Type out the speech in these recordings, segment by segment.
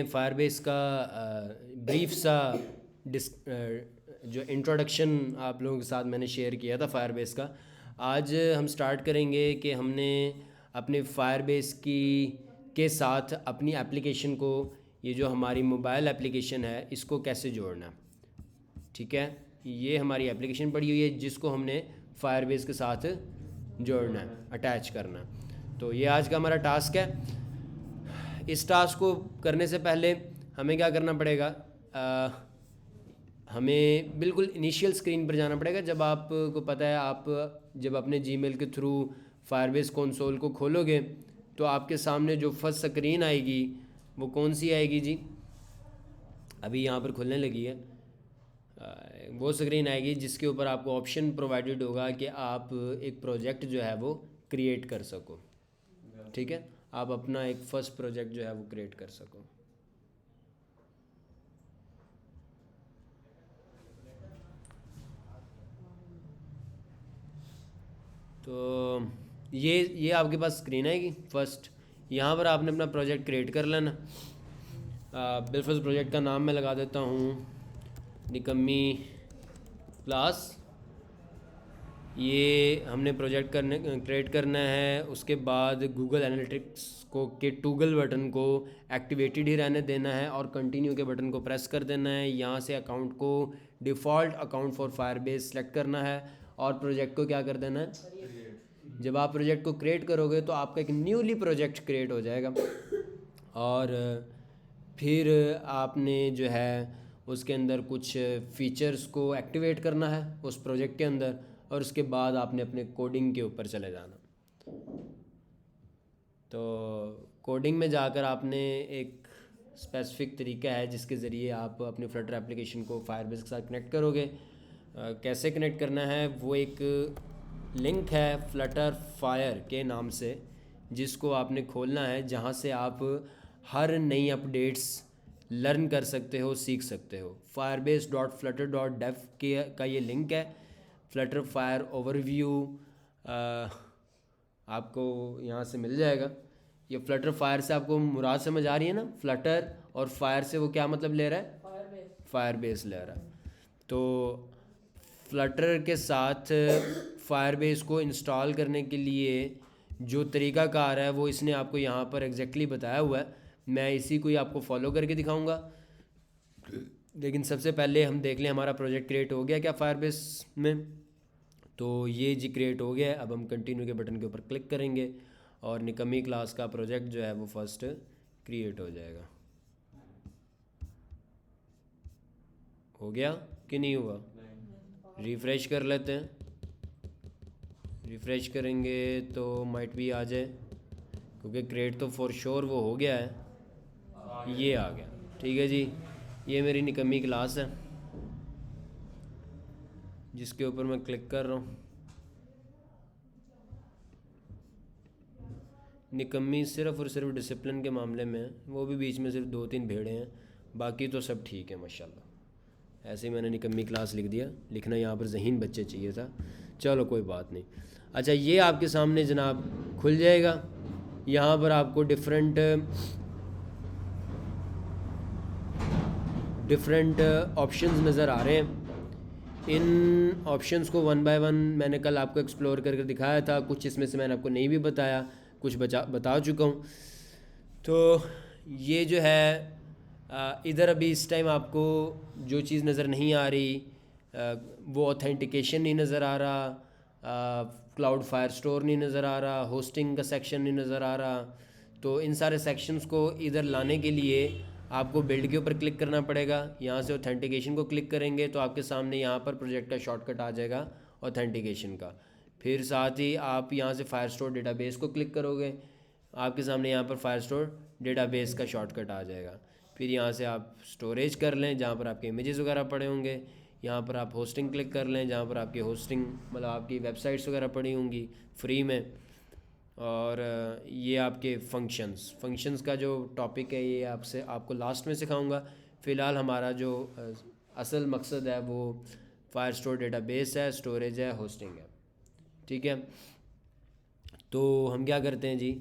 Firebase का brief सा जो इंट्रोडक्शन आप लोगों के साथ मैंने शेयर किया था फायरबेस का, आज हम स्टार्ट करेंगे कि हमने अपने फायरबेस के साथ अपनी एप्लीकेशन को, ये जो हमारी मोबाइल एप्लीकेशन है, इसको कैसे जोड़ना। ठीक है, ये हमारी एप्लीकेशन पड़ी हुई है जिसको हमने फायरबेस के साथ जोड़ना है, अटैच करना है। तो ये आज का हमारा टास्क है। इस टास्क को करने से पहले हमें क्या करना पड़ेगा, हमें बिल्कुल इनिशियल स्क्रीन पर जाना पड़ेगा। जब आपको पता है, आप जब अपने जीमेल के थ्रू फायरबेस कंसोल को खोलोगे तो आपके सामने जो फर्स्ट स्क्रीन आएगी वो कौन सी आएगी जी, अभी यहाँ पर खुलने लगी है। वो स्क्रीन आएगी जिसके ऊपर आपको ऑप्शन प्रोवाइडेड होगा कि आप एक प्रोजेक्ट जो है वो क्रिएट कर सको। ठीक है, आप अपना एक फर्स्ट प्रोजेक्ट जो है वो क्रिएट कर सको। तो ये आपके पास स्क्रीन आएगी फर्स्ट। यहाँ पर आपने अपना प्रोजेक्ट क्रिएट कर लेना। बिलफर्स्ट प्रोजेक्ट का नाम मैं लगा देता हूँ निकम्मी क्लास। ये हमने प्रोजेक्ट क्रिएट करना है। उसके बाद गूगल एनालिटिक्स को के टूगल बटन को एक्टिवेटेड ही रहने देना है और कंटिन्यू के बटन को प्रेस कर देना है। यहाँ से अकाउंट को default account for Firebase select करना है और प्रोजेक्ट को क्या कर देना है। जब आप प्रोजेक्ट को क्रिएट करोगे तो आपका एक न्यूली प्रोजेक्ट क्रिएट हो जाएगा और फिर आपने जो है उसके अंदर कुछ फीचर्स को एक्टिवेट करना है उस प्रोजेक्ट के अंदर और उसके बाद आपने अपने कोडिंग के ऊपर चले जाना। तो कोडिंग में जाकर आपने एक स्पेसिफिक तरीका है जिसके ज़रिए आप अपने फ्लटर एप्लीकेशन को फायरबेस के साथ कनेक्ट करोगे। कैसे कनेक्ट करना है, वो एक लिंक है फ्लटर फायर के नाम से जिसको आपने खोलना है, जहाँ से आप हर नई अपडेट्स लर्न कर सकते हो, सीख सकते हो। firebase.flutter.dev का ये लिंक है। फ्लटर फायर ओवरव्यू आपको यहाँ से मिल जाएगा। ये फ्लटर फायर से आपको मुराद समझ आ रही है ना, फ्लटर और फायर से वो क्या मतलब ले रहा है, फायरबेस ले रहा है। तो फ्लटर के साथ फायरबेस को इंस्टॉल करने के लिए जो तरीक़ाकार है वो इसने आपको यहाँ पर एग्जैक्टली बताया हुआ है। मैं इसी को ही आपको फॉलो करके दिखाऊंगा। लेकिन सबसे पहले हम देख लें हमारा प्रोजेक्ट क्रिएट हो गया क्या फायरबेस में। तो ये जी क्रिएट हो गया है। अब हम कंटिन्यू के बटन के ऊपर क्लिक करेंगे और निकम्मी क्लास का प्रोजेक्ट जो है वो फर्स्ट क्रिएट हो जाएगा। हो गया कि नहीं हुआ, रिफ़्रेश कर लेते हैं। रिफ़्रेश करेंगे तो माइट भी आ जाए, क्योंकि क्रिएट तो फॉर श्योर वो हो गया है। ये आ गया, ठीक है जी। ये मेरी निकम्मी क्लास है जिसके ऊपर मैं क्लिक कर रहा हूँ। निकम्मी सिर्फ़ और सिर्फ डिसिप्लिन के मामले में है, वो भी बीच में सिर्फ 2-3 भेड़े हैं, बाकी तो सब ठीक है माशाल्लाह। ऐसे ही मैंने निकम्मी क्लास लिख दिया, लिखना यहाँ पर ज़हीन बच्चे चाहिए था, चलो कोई बात नहीं। अच्छा, ये आपके सामने जनाब खुल जाएगा। यहाँ पर आपको डिफरेंट ऑप्शंस नज़र आ रहे हैं। इन ऑप्शंस को वन बाय वन मैंने कल आपको एक्सप्लोर करके दिखाया था। कुछ इसमें से मैंने आपको नहीं भी बताया, कुछ बता चुका हूँ। तो ये जो है इधर अभी इस टाइम आपको जो चीज़ नज़र नहीं आ रही वो ऑथेंटिकेशन नहीं नज़र आ रहा, क्लाउड फायर स्टोर नहीं नज़र आ रहा, होस्टिंग का सेक्शन नहीं नज़र आ रहा। तो इन सारे सेक्शंस को इधर लाने के लिए आपको बिल्ड के ऊपर क्लिक करना पड़ेगा। यहाँ से ऑथेंटिकेशन को क्लिक करेंगे तो आपके सामने यहाँ पर प्रोजेक्ट का शॉर्टकट आ जाएगा ऑथेंटिकेशन का। फिर साथ ही आप यहाँ से फायरस्टोर डेटाबेस को क्लिक करोगे, आपके सामने यहाँ पर फायरस्टोर डेटाबेस का शॉर्टकट आ जाएगा। फिर यहाँ से आप स्टोरेज कर लें जहाँ पर आपके इमेजेस वगैरह पड़े होंगे। यहाँ पर आप होस्टिंग क्लिक कर लें जहाँ पर आपकी होस्टिंग मतलब आपकी वेबसाइट्स वगैरह पड़ी होंगी फ्री में। और ये आपके फंक्शंस का जो टॉपिक है ये आपको लास्ट में सिखाऊंगा। फ़िलहाल हमारा जो असल मकसद है वो फायरस्टोर डेटाबेस है, स्टोरेज है, होस्टिंग है। ठीक है, तो हम क्या करते हैं जी,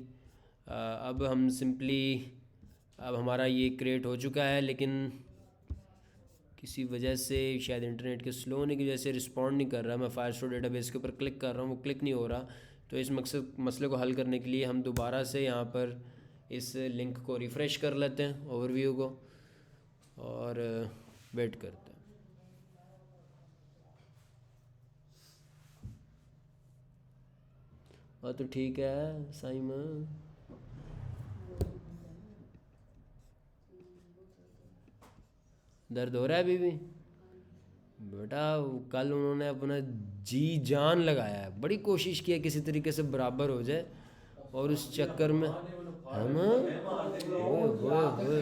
अब हम सिंपली अब हमारा ये क्रिएट हो चुका है, लेकिन किसी वजह से शायद इंटरनेट के स्लो होने की वजह से रिस्पॉन्ड नहीं कर रहा। मैं फायरस्टोर डेटाबेस के ऊपर क्लिक कर रहा हूँ, वो क्लिक नहीं हो रहा। तो इस मसले को हल करने के लिए हम दोबारा से यहाँ पर इस लिंक को रिफ़्रेश कर लेते हैं, ओवरव्यू को, और वेट करते हैं। हाँ तो ठीक है साइमन, दर्द हो रहा है अभी भी? बेटा कल उन्होंने अपना जी जान लगाया है, बड़ी कोशिश की है किसी तरीके से बराबर हो जाए, और उस चक्कर में है ना, ओए होए होए होए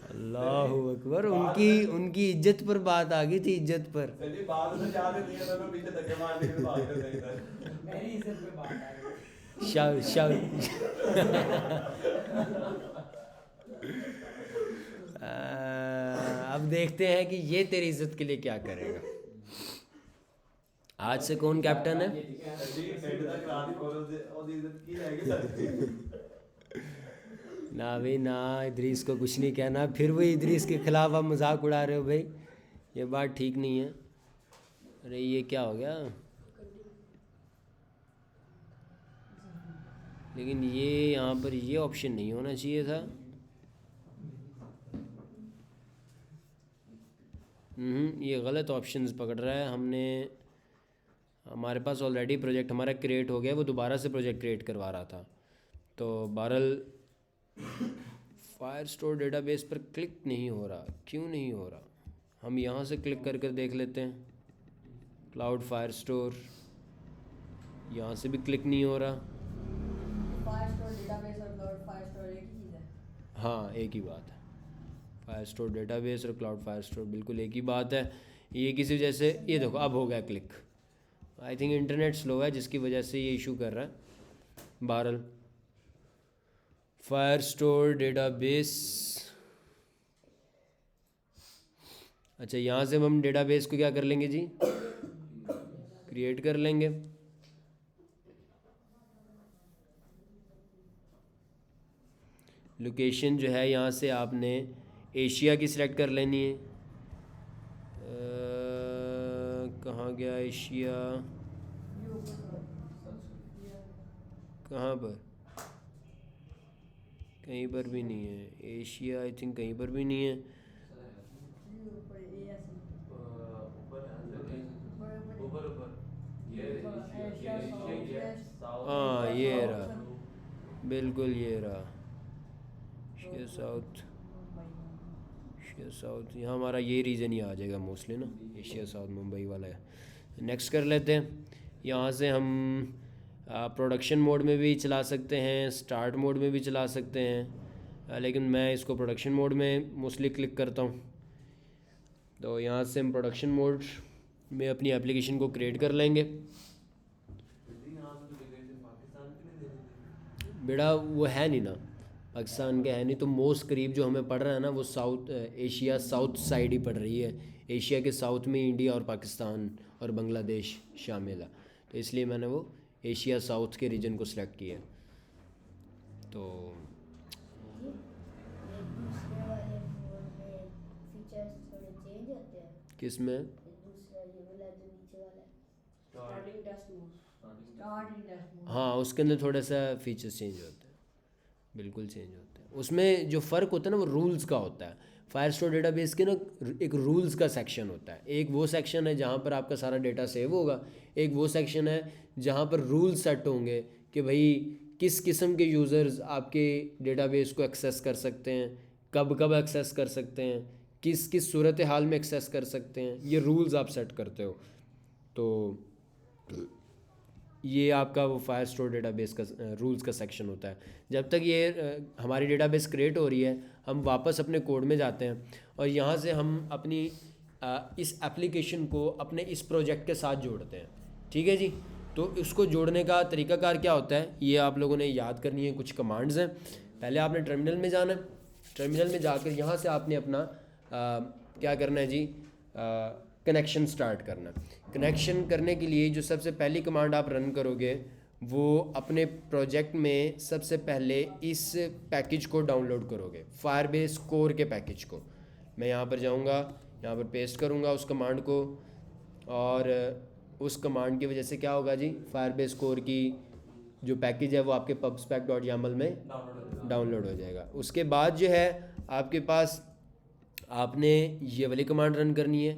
अल्लाह अकबर, उनकी उनकी इज्जत पर बात आ गई थी, इज्जत पर। शाउ शाउ अब देखते हैं कि ये तेरी इज्जत के लिए क्या करेगा। आज से कौन कैप्टन है? ना भाई ना, इदरीस को कुछ नहीं कहना। फिर वही इदरीस के खिलाफ आप मजाक उड़ा रहे हो भाई, ये बात ठीक नहीं है। अरे ये क्या हो गया? लेकिन ये यहाँ पर ये ऑप्शन नहीं होना चाहिए था। ये गलत ऑप्शंस पकड़ रहा है। हमारे पास ऑलरेडी प्रोजेक्ट हमारा क्रिएट हो गया, वो दोबारा से प्रोजेक्ट क्रिएट करवा रहा था। तो बहरहाल फायरस्टोर डेटाबेस पर क्लिक नहीं हो रहा, क्यों नहीं हो रहा? हम यहाँ से क्लिक कर कर देख लेते हैं। क्लाउड फायरस्टोर, यहाँ से भी क्लिक नहीं हो रहा। फायरस्टोर डेटाबेस और क्लाउड फायरस्टोर एक ही चीज़ है? हाँ एक ही बात है, फायरस्टोर डेटाबेस और क्लाउड फायरस्टोर बिल्कुल एक ही बात है। ये किसी वजह से, ये देखो अब हो गया click. I think internet slow है जिसकी वजह से ये इशू कर रहा है। बहरहाल फायरस्टोर डेटाबेस, अच्छा यहाँ से हम डेटाबेस को क्या कर लेंगे जी, क्रिएट कर लेंगे। लोकेशन जो है यहाँ से आपने एशिया की सिलेक्ट कर लेनी है। कहाँ गया एशिया, कहाँ पर? कहीं पर भी नहीं है एशिया, आई थिंक कहीं पर भी नहीं है। हाँ ये रहा, बिल्कुल ये रहा, एशिया साउथ। एशिया साउथ यहाँ हमारा ये रीजन ही आ जाएगा मोस्टली ना, एशिया साउथ मुंबई वाला है। नेक्स्ट कर लेते हैं। यहाँ से हम प्रोडक्शन मोड में भी चला सकते हैं, स्टार्ट मोड में भी चला सकते हैं, लेकिन मैं इसको प्रोडक्शन मोड में मोस्टली क्लिक करता हूँ। तो यहाँ से हम प्रोडक्शन मोड में अपनी एप्लीकेशन को क्रिएट कर लेंगे। बेटा वो है नहीं ना, पाकिस्तान के है नहीं, तो मोस्ट करीब जो हमें पड़ रहा है ना वो साउथ एशिया साउथ साइड ही पड़ रही है। एशिया के साउथ में इंडिया और पाकिस्तान और बांग्लादेश शामिल है, तो इसलिए मैंने वो एशिया साउथ के रीजन को सिलेक्ट किया। तो किस में? हाँ उसके अंदर थोड़ा सा फीचर्स चेंज होते हैं, बिल्कुल चेंज होते हैं। उसमें जो फ़र्क होता है ना वो रूल्स का होता है। फायरस्टोर डेटाबेस के ना एक रूल्स का सेक्शन होता है। एक वो सेक्शन है जहाँ पर आपका सारा डेटा सेव होगा, एक वो सेक्शन है जहाँ पर रूल्स सेट होंगे कि भाई किस किस्म के यूज़र्स आपके डेटाबेस को एक्सेस कर सकते हैं, कब कब एक्सेस कर सकते हैं, किस किस सूरत हाल में एक्सेस कर सकते हैं, ये रूल्स आप सेट करते हो। तो ये आपका वो फायरस्टोर डेटाबेस का रूल्स का सेक्शन होता है। जब तक ये हमारी डेटाबेस क्रिएट हो रही है, हम वापस अपने कोड में जाते हैं और यहाँ से हम अपनी इस एप्लीकेशन को अपने इस प्रोजेक्ट के साथ जोड़ते हैं। ठीक है जी, तो इसको जोड़ने का तरीकाकार क्या होता है ये आप लोगों ने याद करनी है। कुछ कमांड्स हैं। पहले आपने टर्मिनल में जाना है, टर्मिनल में जाकर यहाँ से आपने अपना क्या करना है जी, कनेक्शन स्टार्ट करना। कनेक्शन करने के लिए जो सबसे पहली कमांड आप रन करोगे वो अपने प्रोजेक्ट में सबसे पहले इस पैकेज को डाउनलोड करोगे, फायरबेस कोर के पैकेज को। मैं यहाँ पर जाऊँगा, यहाँ पर पेस्ट करूँगा उस कमांड को, और उस कमांड की वजह से क्या होगा जी, फायरबेस कोर की जो पैकेज है वो आपके pubspec.yaml में डाउनलोड हो जाएगा। उसके बाद जो है आपके पास, आपने ये वाली कमांड रन करनी है,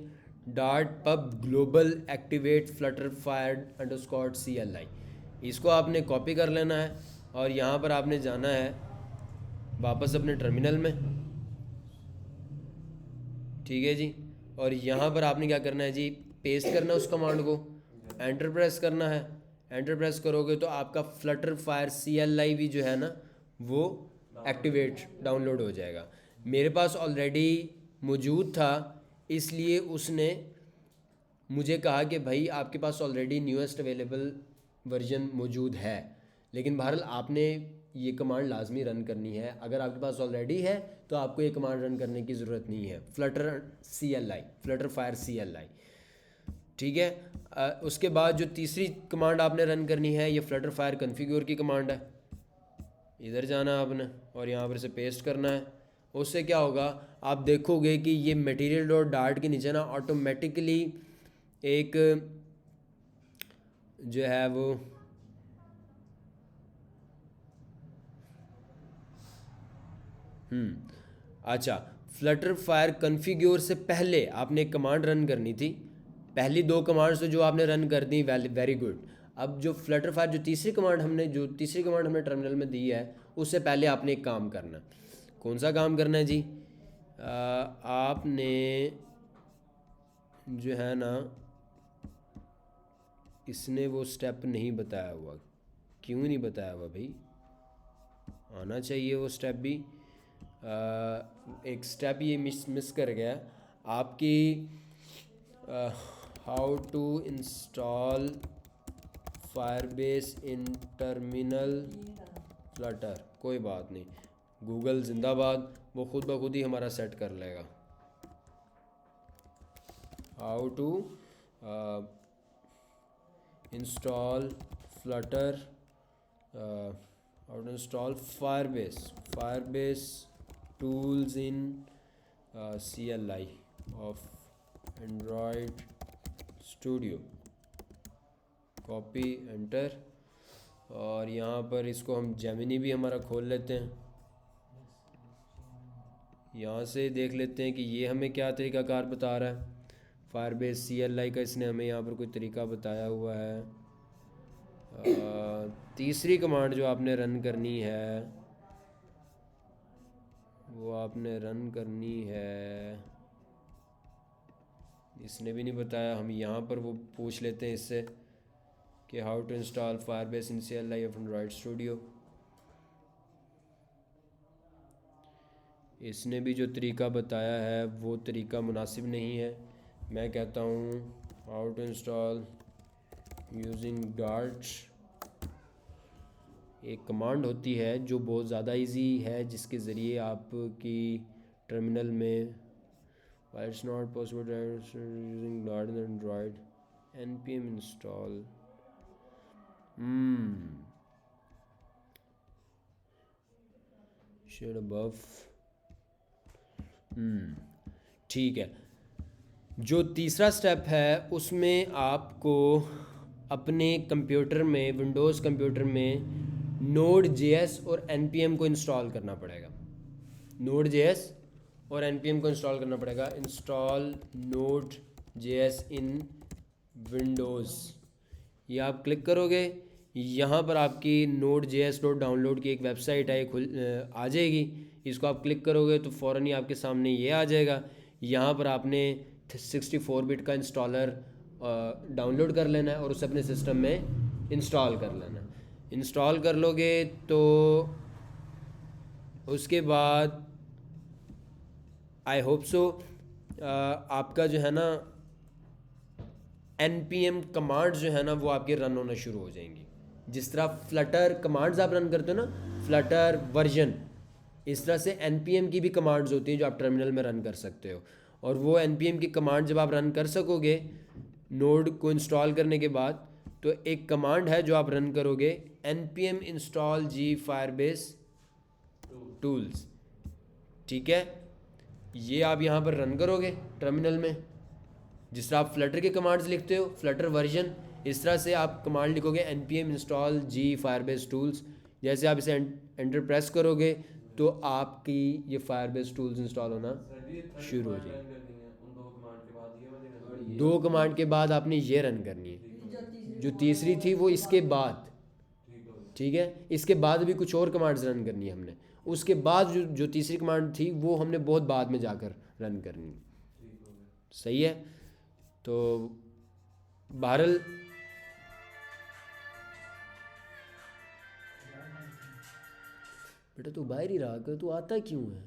.pub global activate flutterfire _ CLI। इसको आपने कॉपी कर लेना है और यहाँ पर आपने जाना है वापस अपने टर्मिनल में, ठीक है जी। और यहाँ पर आपने क्या करना है जी, पेस्ट करना है उस कमांड को, एंटर प्रेस करना है। एंटर प्रेस करोगे तो आपका फ्लटरफायर CLI भी जो है ना वो एक्टिवेट डाउनलोड हो जाएगा। मेरे पास ऑलरेडी मौजूद था, इसलिए उसने मुझे कहा कि भाई आपके पास ऑलरेडी न्यूएस्ट अवेलेबल वर्जन मौजूद है, लेकिन बहरहाल आपने ये कमांड लाजमी रन करनी है। अगर आपके पास ऑलरेडी है तो आपको ये कमांड रन करने की ज़रूरत नहीं है, फ्लटरफायर CLI, ठीक है। उसके बाद जो तीसरी कमांड आपने रन करनी है ये फ्लटरफायर कॉन्फ़िगर की कमांड है। इधर जाना है आपने और यहाँ पर से पेस्ट करना है। उससे क्या होगा, आप देखोगे कि ये material.dart के नीचे ना ऑटोमेटिकली एक जो है वो अच्छा, फ्लटरफायर कॉन्फ़िगर से पहले आपने एक कमांड रन करनी थी। पहली दो कमांड्स तो जो आपने रन कर दी, वेरी गुड। अब जो फ्लटरफायर जो तीसरी कमांड हमने टर्मिनल में दी है, उससे पहले आपने एक काम करना। कौन सा काम करना है जी, आपने जो है ना, इसने वो स्टेप नहीं बताया हुआ, क्यों नहीं बताया हुआ भाई, आना चाहिए वो स्टेप भी। एक स्टेप ये मिस कर गया आपकी, how to install Firebase in terminal Flutter. कोई बात नहीं, गूगल जिंदाबाद, वो खुद ब खुद ही हमारा सेट कर लेगा। How to install Flutter, how to install Firebase tools in CLI of Android Studio. Copy, enter, और यहाँ पर इसको हम जेमिनी भी हमारा खोल लेते हैं। यहाँ से देख लेते हैं कि ये हमें क्या तरीक़ाकार बता रहा है। फायरबेस CLI का इसने हमें यहाँ पर कोई तरीका बताया हुआ है। तीसरी कमांड जो आपने रन करनी है वो आपने रन करनी है, इसने भी नहीं बताया। हम यहाँ पर वो पूछ लेते हैं इससे कि how to install Firebase in CLI of Android Studio. इसने भी जो तरीका बताया है वो तरीका मुनासिब नहीं है। मैं कहता हूँ how to install using Dart. एक कमांड होती है जो बहुत ज़्यादा इजी है, जिसके ज़रिए आपकी टर्मिनल में it's not possible using Dart in Android npm install. Shed above, ठीक है। जो तीसरा स्टेप है उसमें आपको अपने कंप्यूटर में, विंडोज़ कंप्यूटर में Node.js और npm को इंस्टॉल करना पड़ेगा। Node.js और npm को इंस्टॉल करना पड़ेगा। इंस्टॉल Node.js इन विंडोज़, ये आप क्लिक करोगे, यहाँ पर आपकी Node.js.download की एक वेबसाइट है, खुल आ जाएगी। इसको आप क्लिक करोगे तो फ़ौरन ही आपके सामने ये आ जाएगा। यहाँ पर आपने 64 बिट का इंस्टॉलर डाउनलोड कर लेना है और उसे अपने सिस्टम में इंस्टॉल कर लेना है। इंस्टॉल कर लोगे तो उसके बाद आई होप सो आपका जो है ना npm कमांड्स जो है ना वो आपके रन होना शुरू हो जाएंगी। जिस तरह फ्लटर कमांड्स आप रन करते हो ना, फ्लटर वर्जन, इस तरह से npm की भी कमांड्स होती हैं जो आप टर्मिनल में रन कर सकते हो। और वो npm की कमांड जब आप रन कर सकोगे नोड को इंस्टॉल करने के बाद, तो एक कमांड है जो आप रन करोगे, npm install g firebase tools, ठीक है। ये आप यहाँ पर रन करोगे टर्मिनल में, जिस तरह आप फ्लटर के कमांड्स लिखते हो, फ्लटर वर्जन, इस तरह से आप कमांड लिखोगे npm install g firebase tools। जैसे आप इसे एंटर प्रेस करोगे तो आपकी ये फायरबेस टूल्स इंस्टॉल होना शुरू हो जाएगी। दो कमांड के बाद आपने ये रन करनी है, जो तीसरी थी वो इसके बाद, ठीक है। इसके बाद भी कुछ और कमांड्स रन करनी है हमने, उसके बाद जो तीसरी कमांड थी वो हमने बहुत बाद में जाकर रन करनी है, सही है। तो बहरहाल बेटा तू बाहर ही रहा कर, तू आता क्यों है?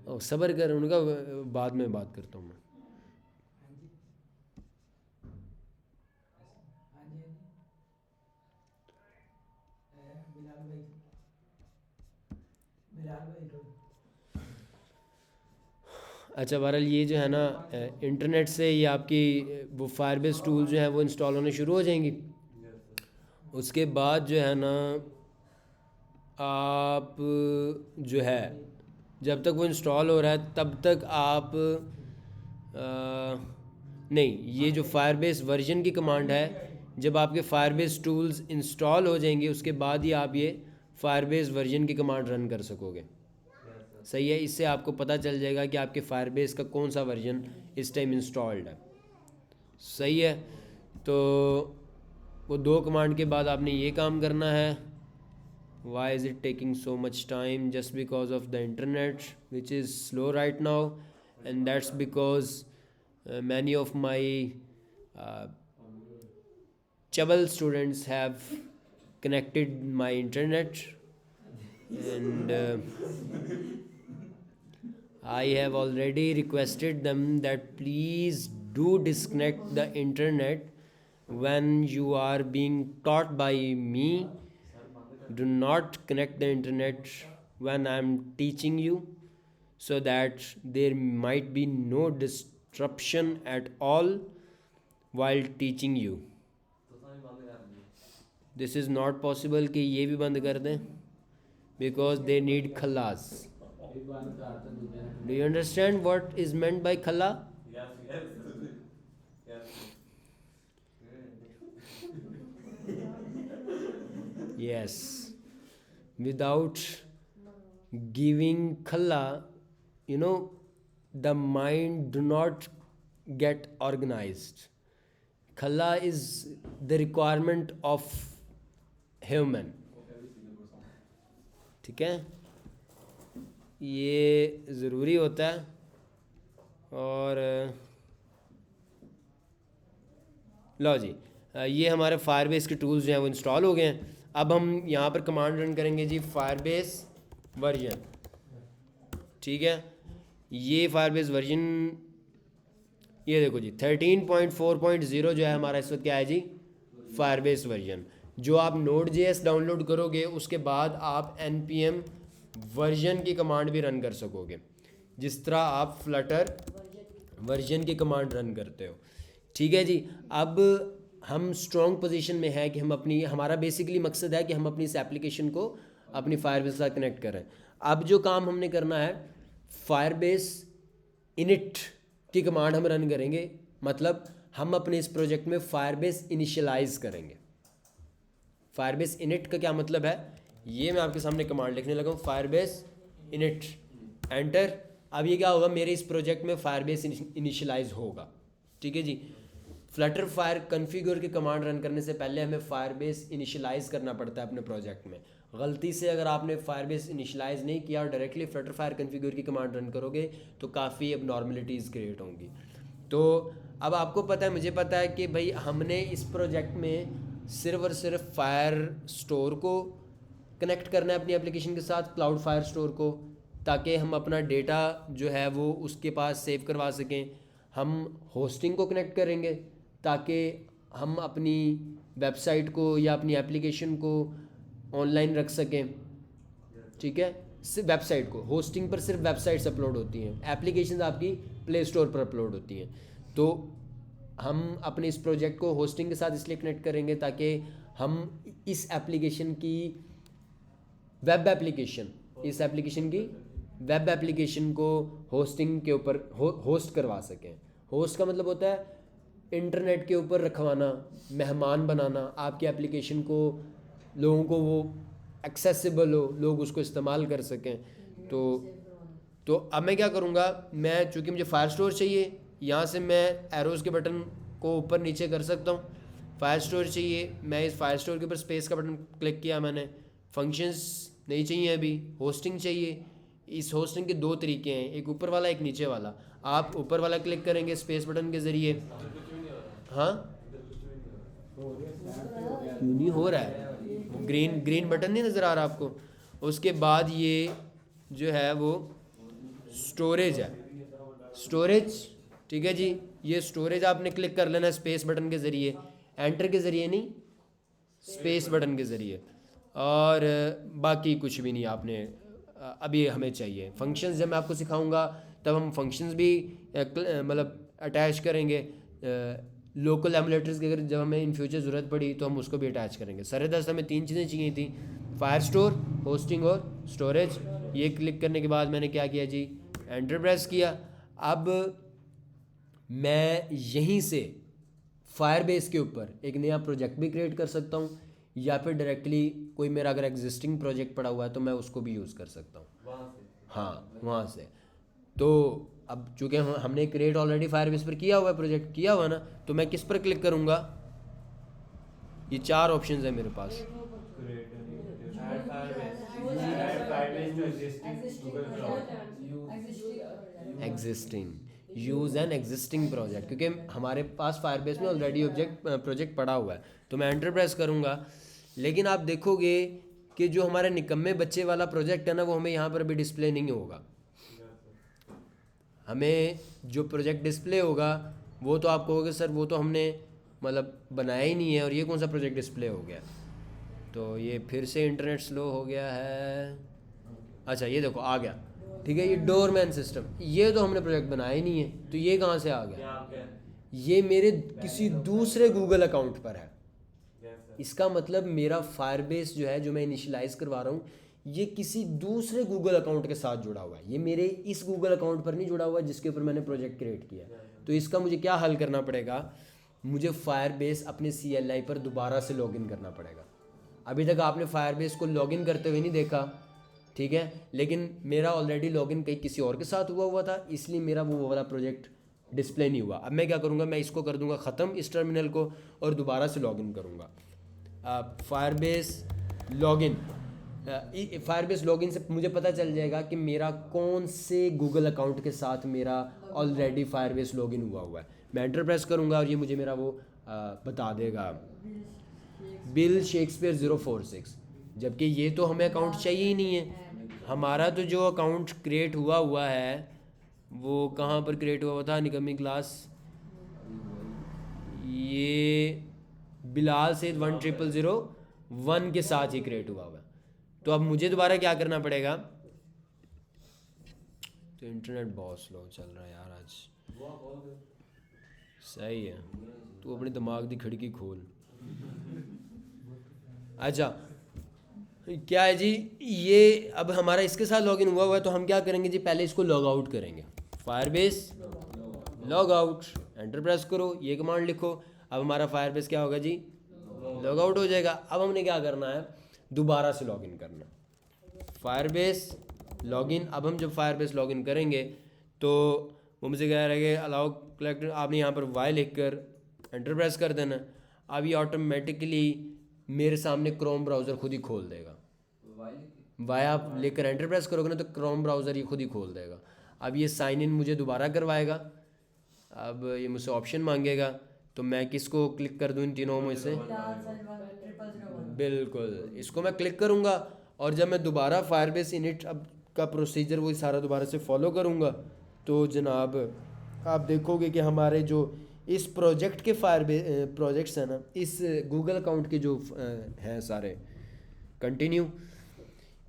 और सब्र कर, उनका बाद में बात करता हूँ मैं। अच्छा बहरहाल ये जो है ना इंटरनेट से ये आपकी वो फायरबेस टूल जो है वो इंस्टॉल होने शुरू हो जाएंगी। उसके बाद जो है ना आप जो है जब तक वो इंस्टॉल हो रहा है तब तक आप नहीं, ये जो फायरबेस वर्जन की कमांड है, जब आपके फायरबेस टूल्स इंस्टॉल हो जाएंगे उसके बाद ही आप ये फायरबेस वर्जन की कमांड रन कर सकोगे, सही है। इससे आपको पता चल जाएगा कि आपके फायरबेस का कौन सा वर्जन इस टाइम इंस्टॉल्ड है, सही है। तो वो दो कमांड के बाद आपने ये काम करना है। Why is it taking so much time? Just because of the internet which is slow right now, and that's because many of my Chabal students have connected my internet, and I have already requested them that please do disconnect the internet when you are being taught by me. Do not connect the internet when I am teaching you, so that there might be no disruption at all while teaching you. This is not possible कि ये भी बंद कर दें, because they need khalas. Do you understand what is meant by khala? Yes. Without giving khala, you know, the mind do not get organized. Khala is the requirement of human, ठीक है, ये ज़रूरी होता है। और लो जी, ये हमारे फायरबेस के टूल्स जो हैं वो इंस्टॉल हो गए हैं। अब हम यहाँ पर कमांड रन करेंगे जी फायरबेस वर्जन, ठीक है। ये फायरबेस वर्जन ये देखो जी 13.4.0 जो है हमारा इस वक्त क्या है जी, फायरबेस वर्जन। जो आप Node.js डाउनलोड करोगे उसके बाद आप npm वर्जन की कमांड भी रन कर सकोगे, जिस तरह आप फ्लटर वर्जन की कमांड रन करते हो, ठीक है जी। अब हम स्ट्रॉन्ग पोजीशन में है कि हम अपनी, हमारा बेसिकली मकसद है कि हम अपनी इस एप्लीकेशन को अपनी फायरबेस के साथ कनेक्ट करें। अब जो काम हमने करना है, फायरबेस इनिट की कमांड हम रन करेंगे, मतलब हम अपने इस प्रोजेक्ट में फायरबेस इनिशियलाइज करेंगे। फायरबेस इनिट का क्या मतलब है, ये मैं आपके सामने कमांड लिखने लगा हूँ, फायरबेस इनिट, एंटर। अब ये क्या होगा, मेरे इस प्रोजेक्ट में फायरबेस इनिशियलाइज होगा, ठीक है जी। फ्लटर फायर कन्फिगर की कमांड रन करने से पहले हमें फायरबेस इनिशियलाइज करना पड़ता है अपने प्रोजेक्ट में। गलती से अगर आपने फायरबेस इनिशियलाइज नहीं किया और डायरेक्टली फ्लटर फायर कन्फिगर की कमांड रन करोगे तो काफ़ी एबनॉर्मलिटीज़ क्रिएट होंगी। तो अब आपको पता है, मुझे पता है कि भाई हमने इस प्रोजेक्ट में सिर्फ और सिर्फ फायर स्टोर को कनेक्ट करना है अपनी एप्लीकेशन के साथ, क्लाउड फायर स्टोर को, ताकि हम अपना डेटा जो है वो उसके पास सेव करवा सकें। हम होस्टिंग को कनेक्ट करेंगे ताकि हम अपनी वेबसाइट को या अपनी एप्लीकेशन को ऑनलाइन रख सकें, ठीक है। सिर्फ वेबसाइट को, होस्टिंग पर सिर्फ वेबसाइट्स अपलोड होती हैं, एप्लीकेशंस आपकी प्ले स्टोर पर अपलोड होती हैं। तो हम अपने इस प्रोजेक्ट को होस्टिंग के साथ इसलिए कनेक्ट करेंगे ताकि हम इस एप्लीकेशन की वेब एप्लीकेशन इस एप्लीकेशन की वेब एप्लीकेशन को होस्टिंग के ऊपर होस्ट करवा सकें। होस्ट का मतलब होता है इंटरनेट के ऊपर रखवाना, मेहमान बनाना, आपकी एप्लीकेशन को लोगों को वो एक्सेसिबल हो, लोग उसको इस्तेमाल कर सकें। तो अब मैं क्या करूँगा, मैं चूँकि मुझे फायर स्टोर चाहिए, यहाँ से मैं एरोज़ के बटन को ऊपर नीचे कर सकता हूँ। फायर स्टोर चाहिए, मैं इस फायर स्टोर के ऊपर स्पेस का बटन क्लिक किया मैंने। फंक्शंस नहीं चाहिए अभी, होस्टिंग चाहिए। इस होस्टिंग के दो तरीके हैं, एक ऊपर वाला एक नीचे वाला। आप ऊपर वाला क्लिक करेंगे स्पेस बटन के ज़रिए। हाँ क्यों नहीं हो रहा है, वो ग्रीन बटन नहीं नज़र आ रहा आपको। उसके बाद ये जो है वो स्टोरेज है, स्टोरेज, ठीक है जी। ये स्टोरेज आपने क्लिक कर लेना स्पेस बटन के ज़रिए, एंटर के ज़रिए नहीं, स्पेस बटन के ज़रिए। और बाकी कुछ भी नहीं आपने अभी हमें चाहिए। फंक्शंस जब मैं आपको सिखाऊंगा तब हम फंक्शंस भी मतलब अटैच करेंगे। लोकल एमुलेटर्स की अगर जब हमें इन फ्यूचर ज़रूरत पड़ी तो हम उसको भी अटैच करेंगे। सर दस्त हमें 3 चीज़ें चाहिए थी, फायर स्टोर, होस्टिंग और स्टोरेज। ये क्लिक करने के बाद मैंने क्या किया जी, एंटर प्रेस किया। अब मैं यहीं से फायरबेस के ऊपर एक नया प्रोजेक्ट भी क्रिएट कर सकता हूँ, या फिर डायरेक्टली कोई मेरा अगर एग्जिस्टिंग प्रोजेक्ट पड़ा हुआ है तो मैं उसको भी यूज़ कर सकता हूँ हाँ वहाँ से। तो अब चूँकि हमने क्रिएट ऑलरेडी फायरबेस पर किया हुआ है, प्रोजेक्ट किया हुआ ना, तो मैं किस पर क्लिक करूँगा, ये 4 ऑप्शंस है मेरे पास। Existing, use an existing project, क्योंकि हमारे पास फायरबेस में ऑलरेडी प्रोजेक्ट पड़ा हुआ है। तो मैं एंटर प्रेस करूँगा, लेकिन आप देखोगे कि जो हमारे निकम्मे बच्चे वाला प्रोजेक्ट है ना, वो हमें यहाँ पर अभी डिस्प्ले नहीं होगा। हमें जो प्रोजेक्ट डिस्प्ले होगा वो तो आप कहोगे सर वो तो हमने मतलब बनाया ही नहीं है, और ये कौन सा प्रोजेक्ट डिस्प्ले हो गया। तो ये फिर से इंटरनेट स्लो हो गया है। अच्छा ये देखो आ गया, ठीक है। ये डोरमैन सिस्टम, ये तो हमने प्रोजेक्ट बनाया ही नहीं है, तो ये कहाँ से आ गया, ये मेरे किसी दूसरे गूगल अकाउंट पर है। इसका मतलब मेरा फायरबेस जो है, जो मैं इनिशियलाइज करवा रहा हूँ, ये किसी दूसरे गूगल अकाउंट के साथ जुड़ा हुआ है। ये मेरे इस गूगल अकाउंट पर नहीं जुड़ा हुआ जिसके ऊपर मैंने प्रोजेक्ट क्रिएट किया। तो इसका मुझे क्या हल करना पड़ेगा, मुझे फायरबेस अपने CLI पर दोबारा से लॉगिन करना पड़ेगा। अभी तक आपने फायरबेस को लॉगिन करते हुए नहीं देखा, ठीक है, लेकिन मेरा ऑलरेडी लॉगिन कहीं किसी और के साथ हुआ था, इसलिए मेरा वो वाला प्रोजेक्ट डिस्प्ले नहीं हुआ। अब मैं क्या करूँगा, मैं इसको कर दूँगा ख़त्म, इस टर्मिनल को, और दोबारा से लॉगिन करूँगा। फायरबेस लॉगिन, फायरबेस लॉगिन से मुझे पता चल जाएगा कि मेरा कौन से गूगल अकाउंट के साथ मेरा ऑलरेडी फायरबेस लॉगिन हुआ है। मैं एंटर प्रेस करूँगा और ये मुझे मेरा वो बता देगा, बिल शेक्सपियर 046। जबकि ये तो हमें अकाउंट चाहिए ही नहीं है। हमारा तो जो अकाउंट क्रिएट हुआ है वो कहाँ पर क्रिएट हुआ था, निकम्मी क्लास, ये बिलाल सैयद 10001 के साथ ही क्रिएट हुआ है। तो अब मुझे दोबारा क्या करना पड़ेगा, तो इंटरनेट बहुत स्लो चल रहा है यार आज। सही है, तू अपने दिमाग की खिड़की खोल। अच्छा क्या है जी, ये अब हमारा इसके साथ लॉगिन हुआ है, तो हम क्या करेंगे जी, पहले इसको लॉग आउट करेंगे। Firebase log out, enter press करो, ये कमांड लिखो। अब हमारा फायरबेस क्या होगा जी, लॉग आउट हो जाएगा। अब हमने क्या करना है, दोबारा से लॉगिन करना, फायरबेस लॉगिन। अब हम जब फायरबेस लॉगिन करेंगे तो वो मुझे कह रहा है कि अलाउ कलेक्टर, आपने यहाँ पर वाई लिख कर एंटर प्रेस कर देना। अब ये ऑटोमेटिकली मेरे सामने क्रोम ब्राउज़र खुद ही खोल देगा। वाई आप लेकर एंटर प्रेस करोगे ना तो क्रोम ब्राउज़र ये खुद ही खोल देगा। अब ये साइन इन मुझे दोबारा करवाएगा। अब ये मुझसे ऑप्शन मांगेगा, तो मैं किसको क्लिक कर दूँ इन तीनों में से, बिल्कुल इसको मैं क्लिक करूँगा। और जब मैं दोबारा फायरबेस इनिट अब का प्रोसीजर वो सारा दोबारा से फॉलो करूँगा, तो जनाब आप देखोगे कि हमारे जो इस प्रोजेक्ट के प्रोजेक्ट्स हैं ना, इस गूगल अकाउंट के जो हैं सारे कंटिन्यू,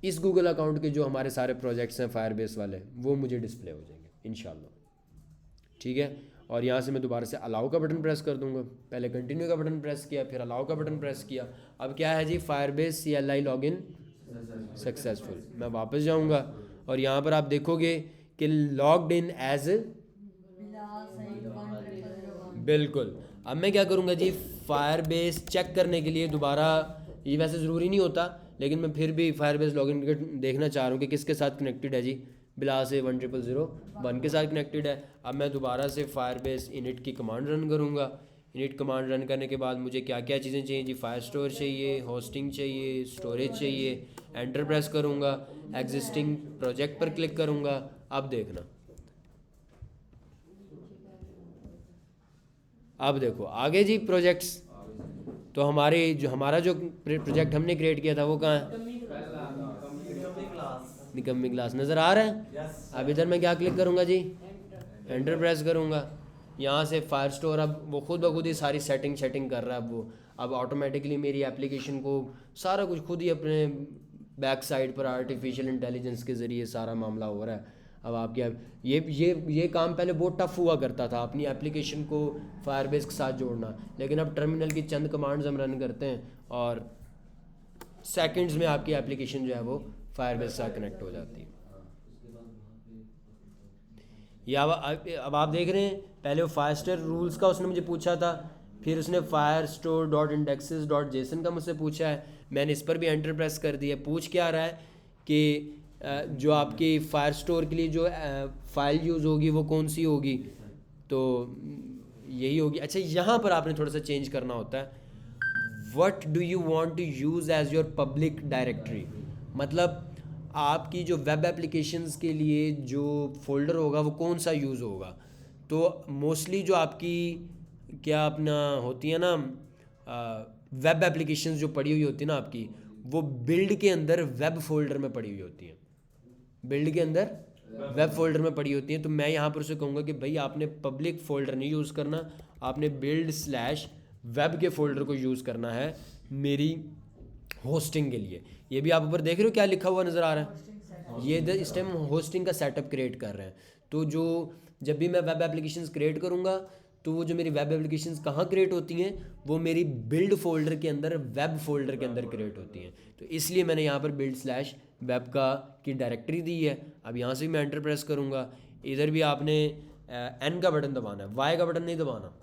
इस गूगल अकाउंट के जो हमारे सारे प्रोजेक्ट्स हैं फायरबेस वाले, वो मुझे डिस्प्ले हो जाएंगे इंशाल्लाह। ठीक है। और यहाँ से मैं दोबारा से अलाउ का बटन प्रेस कर दूंगा। पहले कंटिन्यू का बटन प्रेस किया, फिर अलाउ का बटन प्रेस किया। अब क्या है जी, फायरबेस CLI लॉगिन सक्सेसफुल। मैं वापस जाऊँगा और यहाँ पर आप देखोगे कि लॉग्ड इन एज, बिलास 10001। बिल्कुल। अब मैं क्या करूँगा जी, फायरबेस चेक करने के लिए दोबारा, ये वैसे ज़रूरी नहीं होता लेकिन मैं फिर भी फायरबेस लॉगिन देखना चाह रहा हूँ कि किसके साथ कनेक्टेड है जी। बिलास 10001 के साथ कनेक्टेड है। अब मैं दोबारा से फायरबेस इनिट की कमांड रन करूँगा। इनिट कमांड रन करने के बाद मुझे क्या क्या चीज़ें चाहिए जी, फायर स्टोर चाहिए, होस्टिंग चाहिए, स्टोरेज चाहिए। एंटर प्रेस करूँगा, एग्जिस्टिंग प्रोजेक्ट पर क्लिक करूँगा। अब देखना, अब देखो आगे जी प्रोजेक्ट्स। तो हमारा जो प्रोजेक्ट हमने क्रिएट किया था वो कहाँ है, निकम्मी क्लास नज़र आ रहा है। अब इधर मैं क्या क्लिक करूँगा जी, एंटर प्रेस करूँगा। यहाँ से फायर स्टोर अब वो खुद ब खुद ही सारी सेटिंग कर रहा है। अब वो अब ऑटोमेटिकली मेरी एप्लीकेशन को सारा कुछ खुद ही अपने बैक साइड पर आर्टिफिशियल इंटेलिजेंस के ज़रिए सारा मामला हो रहा है। अब आपके ये काम पहले बहुत टफ हुआ करता था, अपनी एप्लीकेशन को फायरबेस के साथ जोड़ना। लेकिन अब टर्मिनल की चंद कमांड्स हम रन करते हैं और सेकंड्स में आपकी एप्लीकेशन जो है वो फायरबेस से कनेक्ट हो जाती है। या अब आप देख रहे हैं, पहले वो फायरस्टर रूल्स का उसने मुझे पूछा था, फिर उसने fire store dot indexes dot JSON का मुझसे पूछा है। मैंने इस पर भी एंटर प्रेस कर दिया। पूछ क्या रहा है कि जो आपकी फायर स्टोर के लिए जो फाइल यूज़ होगी वो कौन सी होगी, तो यही होगी। अच्छा, यहाँ पर आपने थोड़ा सा चेंज करना होता है। What do you want to use as your public directory, मतलब आपकी जो वेब एप्लीकेशंस के लिए जो फोल्डर होगा वो कौन सा यूज़ होगा। तो मोस्टली जो आपकी क्या अपना होती है ना, वेब एप्लीकेशंस जो पड़ी हुई होती है ना आपकी, वो बिल्ड के अंदर वेब फोल्डर में पड़ी हुई होती हैं, बिल्ड के अंदर वेब फोल्डर में पड़ी होती हैं। तो मैं यहाँ पर उसे कहूँगा कि भाई आपने पब्लिक फोल्डर नहीं यूज़ करना, आपने बिल्ड स्लैश वेब के फोल्डर को यूज़ करना है मेरी होस्टिंग के लिए। ये भी आप ऊपर देख रहे हो क्या लिखा हुआ नज़र आ रहा है, ये इस टाइम होस्टिंग का सेटअप क्रिएट कर रहे हैं। तो जो जब भी मैं वेब एप्लीकेशंस क्रिएट करूँगा तो वो जो मेरी वेब एप्लीकेशंस कहाँ क्रिएट होती हैं, वो मेरी बिल्ड फोल्डर के अंदर, वेब फोल्डर के अंदर क्रिएट होती हैं। तो इसलिए मैंने यहाँ पर बिल्ड स्लैश वेब का की डायरेक्टरी दी है। अब यहाँ से मैं एंटर प्रेस करूँगा। इधर भी आपने एन का बटन दबाना है, वाई का बटन नहीं दबाना।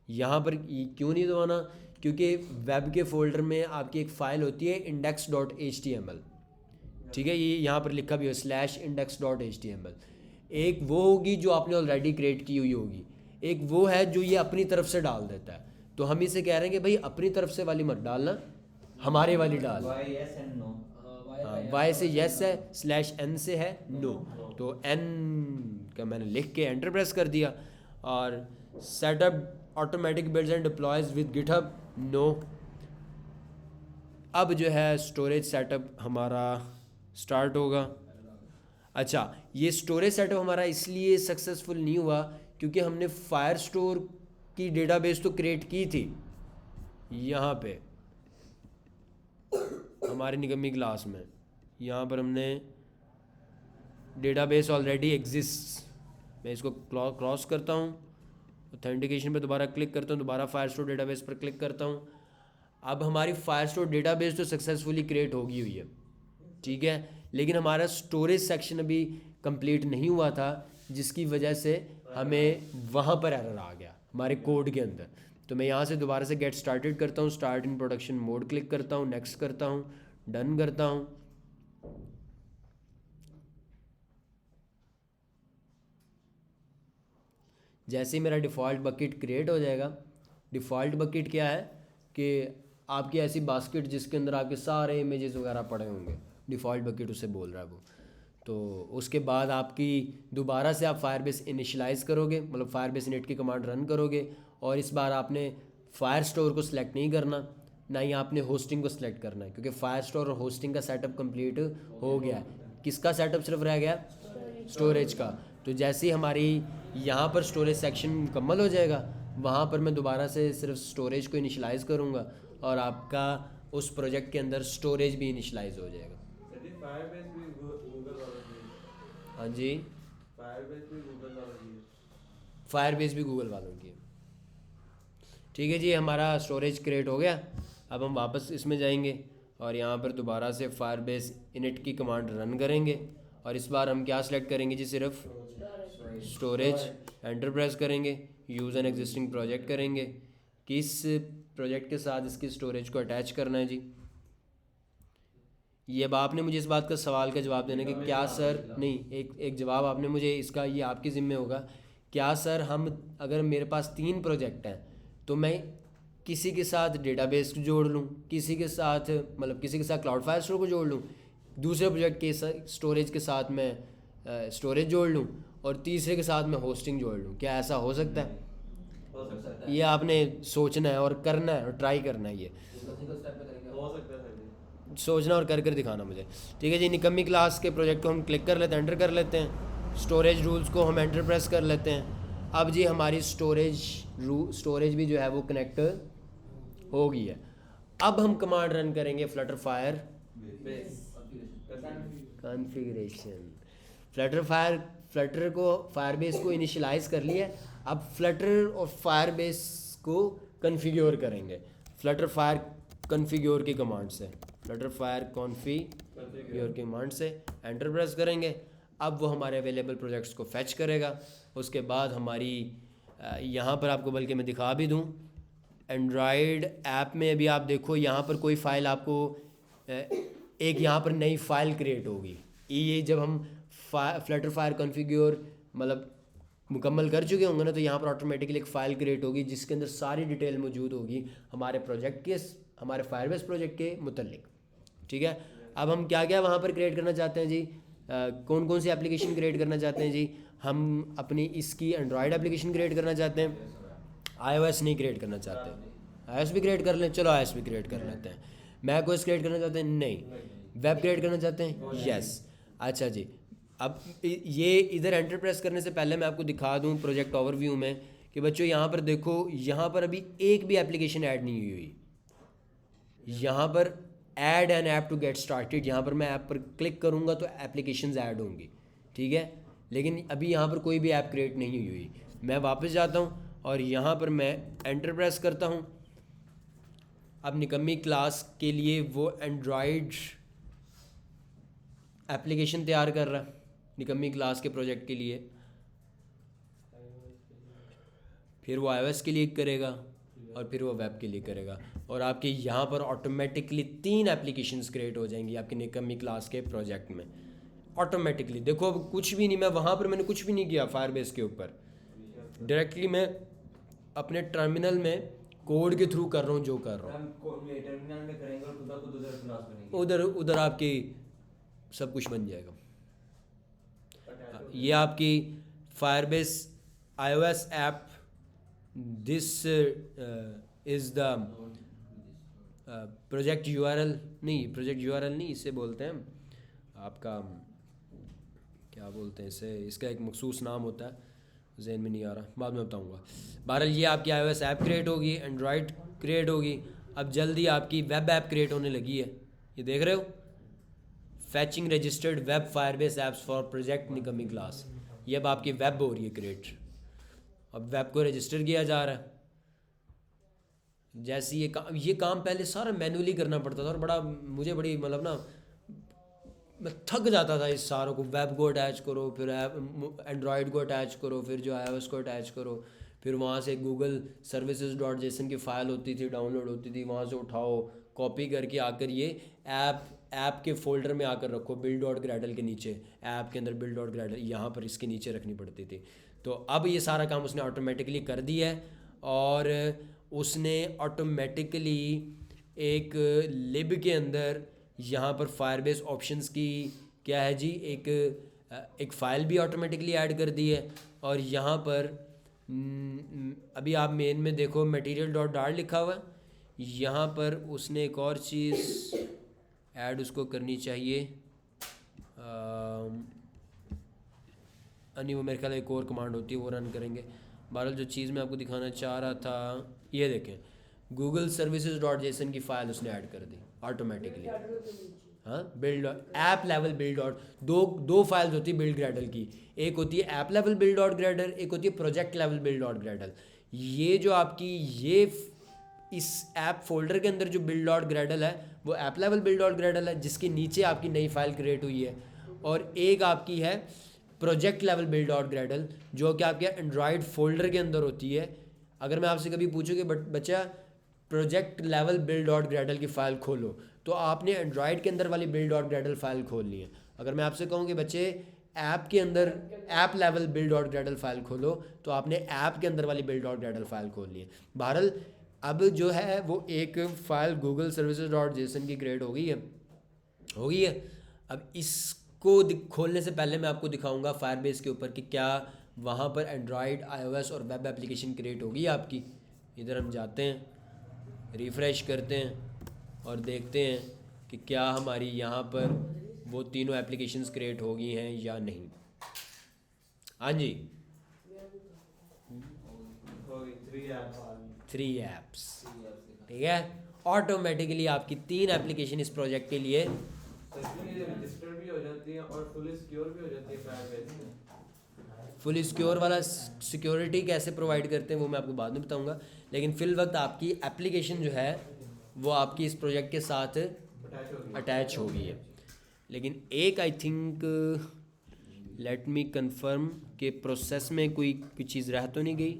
यहाँ पर क्यों नहीं दबाना, क्योंकि वेब के फोल्डर में आपकी एक फ़ाइल होती है index.html, ठीक है, ये यहाँ पर लिखा भी हो /index.html। एक वो होगी जो आपने ऑलरेडी क्रिएट की हुई होगी, एक वो है जो ये अपनी तरफ से डाल देता है। तो हम इसे कह रहे हैं कि भाई अपनी तरफ से वाली मत डालना, हमारे वाली डाल। हाँ, वाई से येस है, /n से है नो। तो n का मैंने लिख के एंटर प्रेस कर दिया। और set up automatic builds and deploys with GitHub, no. अब जो है स्टोरेज सेटअप हमारा स्टार्ट होगा। अच्छा, ये स्टोरेज सेटअप हमारा इसलिए सक्सेसफुल नहीं हुआ क्योंकि हमने फायर स्टोर की डेटाबेस तो क्रिएट की थी यहाँ पे हमारी निगमी क्लास में। यहाँ पर हमने डेटाबेस ऑलरेडी एग्जिस्ट। मैं इसको क्रॉस करता हूँ, ऑथेंटिकेशन पे दोबारा क्लिक करता हूँ, दोबारा फायर स्टोर डेटाबेस पर क्लिक करता हूँ। अब हमारी फायर स्टोर डेटाबेस तो सक्सेसफुली क्रिएट होगी हुई है, ठीक है, लेकिन हमारा स्टोरेज सेक्शन अभी कंप्लीट नहीं हुआ था, जिसकी वजह से हमें वहाँ पर एरर आ गया हमारे कोड के अंदर। तो मैं यहाँ से दोबारा से गेट स्टार्टेड करता हूँ, start in production mode click करता हूँ, नेक्स्ट करता हूँ, डन करता हूँ। जैसे ही मेरा डिफ़ॉल्ट बकेट क्रिएट हो जाएगा, डिफ़ॉल्ट बकेट क्या है कि आपकी ऐसी बास्केट जिसके अंदर आपके सारे इमेजेस वगैरह पड़े होंगे, डिफ़ॉल्ट बकेट उसे बोल रहा है वो। तो उसके बाद आपकी दोबारा से आप फायरबेस इनिशियलाइज़ करोगे, मतलब फायरबेस इनिट की कमांड रन करोगे, और इस बार आपने फायर स्टोर को सिलेक्ट नहीं करना, ना ही आपने होस्टिंग को सिलेक्ट करना है, क्योंकि फायर स्टोर और होस्टिंग का सेटअप कंप्लीट हो गया है। किसका सेटअप सिर्फ रह गया, स्टोरेज का। तो जैसे ही हमारी यहाँ पर स्टोरेज सेक्शन मुकम्मल हो जाएगा, वहाँ पर मैं दोबारा से सिर्फ स्टोरेज को इनिशियलाइज़ करूँगा और आपका उस प्रोजेक्ट के अंदर स्टोरेज भी इनिशियलाइज़ हो जाएगा। फायरबेस भी गूगल वाला चाहिए। हाँ जी, फायरबेस भी गूगल वाला चाहिए। फायरबेस भी गूगल वालों की है। ठीक है जी, हमारा स्टोरेज क्रिएट हो गया। अब हम वापस इसमें जाएंगे और यहाँ पर दोबारा से फायरबेस इनिट की कमांड रन करेंगे और इस बार हम क्या सिलेक्ट करेंगे जी, सिर्फ स्टोरेज। एंटर प्रेस करेंगे, यूज़ एन एग्जिस्टिंग प्रोजेक्ट करेंगे, किस प्रोजेक्ट के साथ इसकी स्टोरेज को अटैच करना है जी। ये अब आपने मुझे इस बात का सवाल का जवाब देना है कि क्या सर, नहीं, एक जवाब आपने मुझे इसका, ये आपके ज़िम्मे होगा, क्या सर हम, अगर मेरे पास 3 प्रोजेक्ट हैं तो मैं किसी के साथ डेटाबेस जोड़ लूँ, किसी के साथ मतलब किसी के साथ क्लाउड फायर स्टोर को जोड़ लूँ, दूसरे प्रोजेक्ट के स्टोरेज के साथ मैं स्टोरेज जोड़ लूँ और तीसरे के साथ मैं होस्टिंग जोड़ लूँ, क्या ऐसा हो सकता है? हो सकता है। ये आपने सोचना है और करना है और ट्राई करना है। ये हो सकता है सर जी। सोचना और कर कर दिखाना मुझे। ठीक है जी, निकम्मी क्लास के प्रोजेक्ट को हम क्लिक कर लेते हैं, एंटर कर लेते हैं। स्टोरेज रूल्स को हम एंटर प्रेस कर लेते हैं। अब जी हमारी स्टोरेज भी जो है वो कनेक्ट हो गई है। अब हम कमांड रन करेंगे फ्लटर फायर कॉन्फ़िगरेशन। फ्लटर को फायरबेस को इनिशियलाइज कर लिया। अब फ्लटर और फायरबेस को कॉन्फ़िगर करेंगे फ्लटर फायर कॉन्फ़िगर की कमांड से। फ्लटर फायर कॉन्फ़िगर की कमांड से एंटर प्रेस करेंगे। अब वो हमारे अवेलेबल प्रोजेक्ट्स को फैच करेगा। उसके बाद हमारी यहाँ पर आपको बल्कि मैं दिखा भी दूँ, एंड्रॉयड ऐप में अभी आप देखो यहाँ पर कोई फ़ाइल आपको एक यहाँ पर नई फ़ाइल क्रिएट होगी। ये जब हम फ्लटर फायर कॉन्फ़िगर मतलब मुकम्मल कर चुके होंगे ना, तो यहाँ पर ऑटोमेटिकली एक फ़ाइल क्रिएट होगी जिसके अंदर सारी डिटेल मौजूद होगी हमारे प्रोजेक्ट के, हमारे फायरबेस प्रोजेक्ट के मुतल्लिक। ठीक है, अब हम क्या क्या वहाँ पर क्रिएट करना चाहते हैं जी, कौन कौन सी एप्लीकेशन क्रिएट करना चाहते हैं जी। हम अपनी इसकी एंड्रॉयड एप्लीकेशन क्रिएट करना चाहते हैं, iOS नहीं क्रिएट करना चाहते। iOS भी क्रिएट कर लें, चलो iOS भी क्रिएट कर लेते हैं। macOS क्रिएट करना चाहते हैं, नहीं। वेब क्रिएट करना चाहते हैं, यस। अच्छा जी, अब ये इधर एंटर प्रेस करने से पहले मैं आपको दिखा दूं प्रोजेक्ट ओवरव्यू में कि बच्चों यहाँ पर देखो, यहाँ पर अभी एक भी एप्लीकेशन ऐड नहीं हुई हुई। यहाँ पर add an app to get started, यहाँ पर मैं ऐप पर क्लिक करूँगा तो एप्लीकेशंस ऐड होंगी। ठीक है, लेकिन अभी यहाँ पर कोई भी ऐप क्रिएट नहीं हुई हुई। मैं वापस जाता हूँ और यहाँ पर मैं एंटर प्रेस करता हूँ। अब निकम्मी क्लास के लिए वो एंड्रॉयड एप्लीकेशन तैयार कर रहा है निकम्मी क्लास के प्रोजेक्ट के लिए, फिर वो iOS के लिए करेगा और फिर वो वेब के लिए करेगा और आपके यहाँ पर ऑटोमेटिकली 3 एप्लीकेशंस क्रिएट हो जाएंगी आपके निकम्मी क्लास के प्रोजेक्ट में ऑटोमेटिकली। देखो अब कुछ भी नहीं, मैं वहाँ पर मैंने कुछ भी नहीं किया फायरबेस के ऊपर, डायरेक्टली मैं अपने टर्मिनल में कोड के थ्रू कर रहा हूँ जो कर रहा हूँ। टर्मिनल में करेंगे और खुद उधर क्लास बनेगी, उधर आपकी सब कुछ बन जाएगा। ये आपकी Firebase iOS app, this is the project URL, नहीं प्रोजेक्ट URL नहीं, इसे बोलते हैं आपका, क्या बोलते हैं इसे, इसका एक मखसूस नाम होता है, जहन में नहीं आ रहा, बाद में बताऊंगा। बहरहाल ये आपकी iOS ऐप क्रिएट होगी, एंड्रॉयड क्रिएट होगी। अब जल्दी आपकी वेब ऐप क्रिएट होने लगी है, ये देख रहे हो, फैचिंग registered web Firebase apps for project निकम्मी क्लास। ये अब आपकी वेब हो रही है क्रिएट, अब वेब को रजिस्टर किया जा रहा है। जैसे ये काम पहले सारा मैनुअली करना पड़ता था और मुझे बड़ी मतलब ना, मैं थक जाता था इस सारों को, वेब को अटैच करो, फिर एंड्रॉयड को अटैच करो, फिर जो iOS को अटैच करो, फिर वहाँ से गूगल services.json की फ़ाइल होती थी, डाउनलोड होती थी, वहाँ से उठाओ, कॉपी करके आकर ये ऐप के फोल्डर में आकर रखो, build.gradle के नीचे, ऐप के अंदर build.gradle यहाँ पर इसके नीचे रखनी पड़ती थी। तो अब ये सारा काम उसने ऑटोमेटिकली कर दिया है और उसने ऑटोमेटिकली एक लिब के अंदर यहाँ पर फायरबेस ऑप्शंस की क्या है जी, एक फ़ाइल भी ऑटोमेटिकली ऐड कर दी है। और यहाँ पर अभी आप मेन में देखो material.dart लिखा हुआ है, यहाँ पर उसने एक और चीज़ ऐड उसको करनी चाहिए, नहीं वो मेरे ख्याल एक और कमांड होती है, वो रन करेंगे। बहरहाल जो चीज़ मैं आपको दिखाना चाह रहा था, ये देखें, गूगल services.json की फ़ाइल उसने ऐड कर दी ऑटोमेटिकली। हाँ build app level build dot, दो फाइल्स होती है बिल्ड ग्रेडल की, एक होती है app level build dot Gradle, एक होती है project level build dot Gradle. ये जो आपकी ये इस ऐप फोल्डर के अंदर जो बिल्ड डॉट ग्रेडल है वो app level build dot Gradle है, जिसके नीचे आपकी नई फाइल क्रिएट हुई है। और एक आपकी है project level build dot Gradle, जो कि आपके एंड्रॉयड फोल्डर के अंदर होती है। अगर मैं आपसे कभी पूछूँ कि बच्चा project level build dot Gradle की फ़ाइल खोलो, तो आपने एंड्रॉयड के अंदर वाली बिल्ड डॉट ग्रेडल फाइल खोलनी है। अगर मैं आपसे कहूँ कि बच्चे ऐप के अंदर app level build dot Gradle file खोलो, तो आपने ऐप के अंदर वाली बिल्ड डॉट ग्रेडल फाइल खोलनी है। बहरहाल अब जो है वो एक file Google services dot JSON की क्रिएट हो गई है। अब इसको खोलने से पहले मैं आपको दिखाऊंगा फायरबेस के ऊपर कि क्या वहाँ पर एंड्रॉयड, आईओएस और वेब एप्लीकेशन क्रिएट होगी आपकी। इधर हम जाते हैं, रिफ़्रेश करते हैं और देखते हैं कि क्या हमारी यहाँ पर वो तीनों एप्लीकेशंस क्रिएट हो गई हैं या नहीं। हाँ जी, हो गई 3 ऐप्स। 3 ऐप्स, ठीक है। ऑटोमेटिकली आपकी 3 एप्लीकेशन इस प्रोजेक्ट के लिए रजिस्टर्ड भी हो जाती है और फुली सिक्योर भी हो जाती है फायरबेस में। फुल सिक्योर वाला सिक्योरिटी कैसे प्रोवाइड करते हैं वो मैं आपको बाद में बताऊंगा, लेकिन फिल वक्त आपकी एप्लीकेशन जो है वो आपकी इस प्रोजेक्ट के साथ अटैच हो गई है। लेकिन एक I think let me confirm के प्रोसेस में कोई चीज़ रह तो नहीं गई।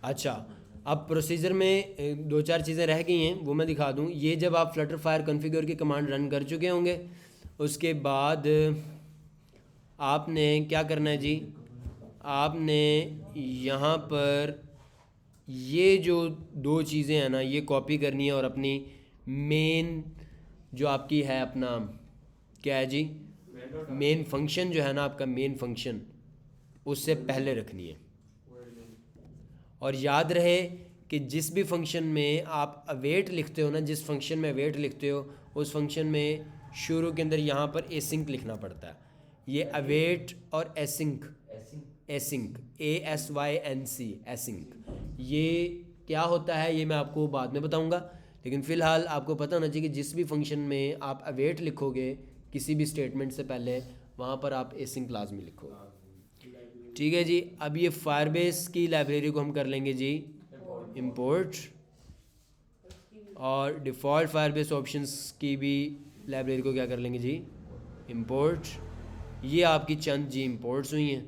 अच्छा, अब प्रोसीजर में 2-4 चीज़ें रह गई हैं, वो मैं दिखा दूं। ये जब आप फ्लटर फायर कॉन्फ़िगर की कमांड रन कर चुके होंगे, उसके बाद आपने क्या करना है जी, आपने यहाँ पर ये जो 2 चीज़ें हैं ना, ये कॉपी करनी है और अपनी मेन जो आपकी है अपना क्या है जी, मेन फंक्शन जो है ना आपका मेन फंक्शन, उससे पहले रखनी है। और याद रहे कि जिस भी फंक्शन में आप अवेट लिखते हो ना, जिस फंक्शन में अवेट लिखते हो उस फंक्शन में शुरू के अंदर यहाँ पर एसिंक लिखना पड़ता है। ये अवेट और एसिंक ASYNC एसिंक, ये क्या होता है ये मैं आपको बाद में बताऊंगा। लेकिन फ़िलहाल आपको पता होना चाहिए कि जिस भी फंक्शन में आप अवेट लिखोगे किसी भी स्टेटमेंट से पहले, वहाँ पर आप एसिंक लाजमी लिखोगे। ठीक है जी। अब ये फायरबेस की लाइब्रेरी को हम कर लेंगे जी इंपोर्ट, और डिफ़ॉल्ट फायरबेस ऑप्शंस की भी लाइब्रेरी को क्या कर लेंगे जी इंपोर्ट। ये आपकी चंद जी इंपोर्ट्स हुई हैं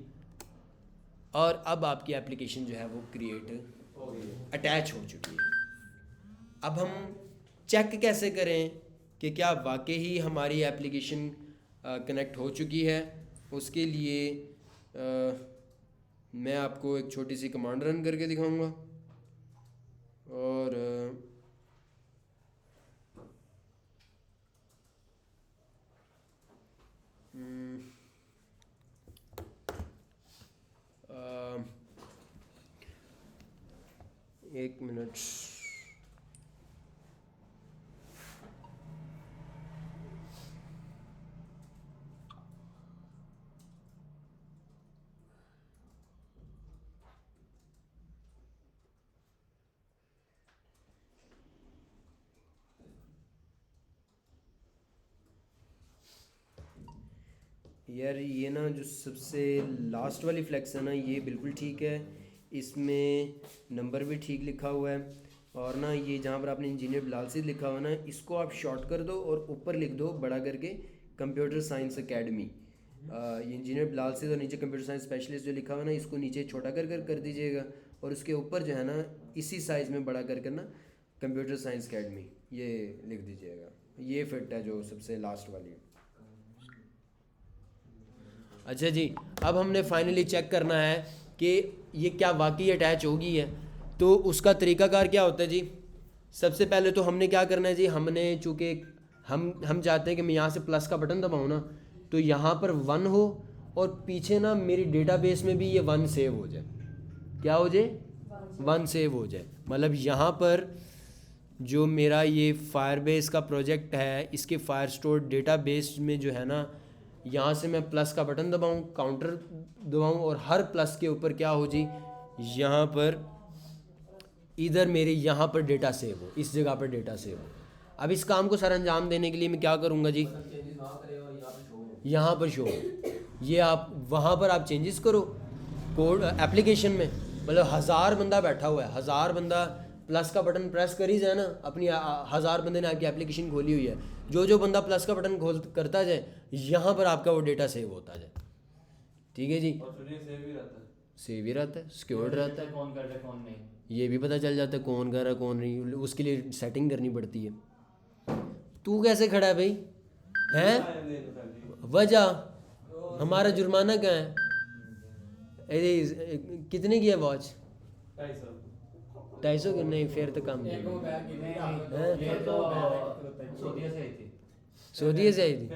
और अब आपकी एप्लीकेशन जो है वो क्रिएट अटैच हो चुकी है। अब हम चेक कैसे करें कि क्या वाकई ही हमारी एप्लीकेशन कनेक्ट हो चुकी है। उसके लिए मैं आपको एक छोटी सी कमांड रन करके दिखाऊंगा और एक मिनट। यार ये ना जो सबसे लास्ट वाली फ्लेक्स है ना, ये बिल्कुल ठीक है, इसमें नंबर भी ठीक लिखा हुआ है। और ना ये जहाँ पर आपने इंजीनियर बिलाल सीध लिखा हुआ ना, इसको आप शॉर्ट कर दो और ऊपर लिख दो बड़ा करके कंप्यूटर साइंस एकेडमी। ये इंजीनियर बिलाल सीध और नीचे कंप्यूटर साइंस स्पेशलिस्ट जो लिखा हुआ ना, इसको नीचे छोटा कर दीजिएगा और उसके ऊपर जो है ना इसी साइज़ में बड़ा कर ना कंप्यूटर साइंस एकेडमी ये लिख दीजिएगा। ये फिट है जो सबसे लास्ट वाली। अच्छा जी, अब हमने फाइनली चेक करना है कि ये क्या वाकई अटैच होगी है। तो उसका तरीकाकार क्या होता है जी, सबसे पहले तो हमने क्या करना है जी, हमने चूँकि हम चाहते हैं कि मैं यहाँ से प्लस का बटन दबाऊँ ना, तो यहाँ पर 1 हो और पीछे ना मेरी डेटाबेस में भी ये 1 सेव हो जाए। क्या हो जाए? 1 सेव हो जाए। मतलब यहाँ पर जो मेरा ये फायरबेस का प्रोजेक्ट है, इसके फायरस्टोर डेटाबेस में जो है ना, यहाँ से मैं प्लस का बटन दबाऊँ, काउंटर दबाऊँ और हर प्लस के ऊपर क्या हो जी, यहाँ पर इधर मेरे यहाँ पर डेटा सेव हो, इस जगह पर डेटा सेव हो। अब इस काम को सर अंजाम देने के लिए मैं क्या करूँगा जी, यहाँ पर शो हो। ये आप वहाँ पर आप चेंजेस करो कोड एप्लीकेशन में। मतलब 1000 बंदा बैठा हुआ है, 1000 बंदा प्लस का बटन प्रेस कर ही जाए ना, अपनी 1000 बंदे ने आपकी एप्लीकेशन खोली हुई है, जो बंदा प्लस का बटन खोल करता जाए, यहाँ पर आपका वो डेटा सेव होता जाए। ठीक है जी, और फिर ये सेव ही रहता है, सेव ही रहता है, सिक्योर्ड रहता है, कौन कर रहा है कौन नहीं, ये भी पता चल जाता है कौन कर रहा है कौन नहीं। उसके लिए सेटिंग करनी पड़ती है। तू कैसे खड़ा है भाई? हैं वजह हमारा जुर्माना क्या है? अरे कितने की है वॉच? 250 की? नहीं फिर तो कम नहीं। सऊदी से आई थी?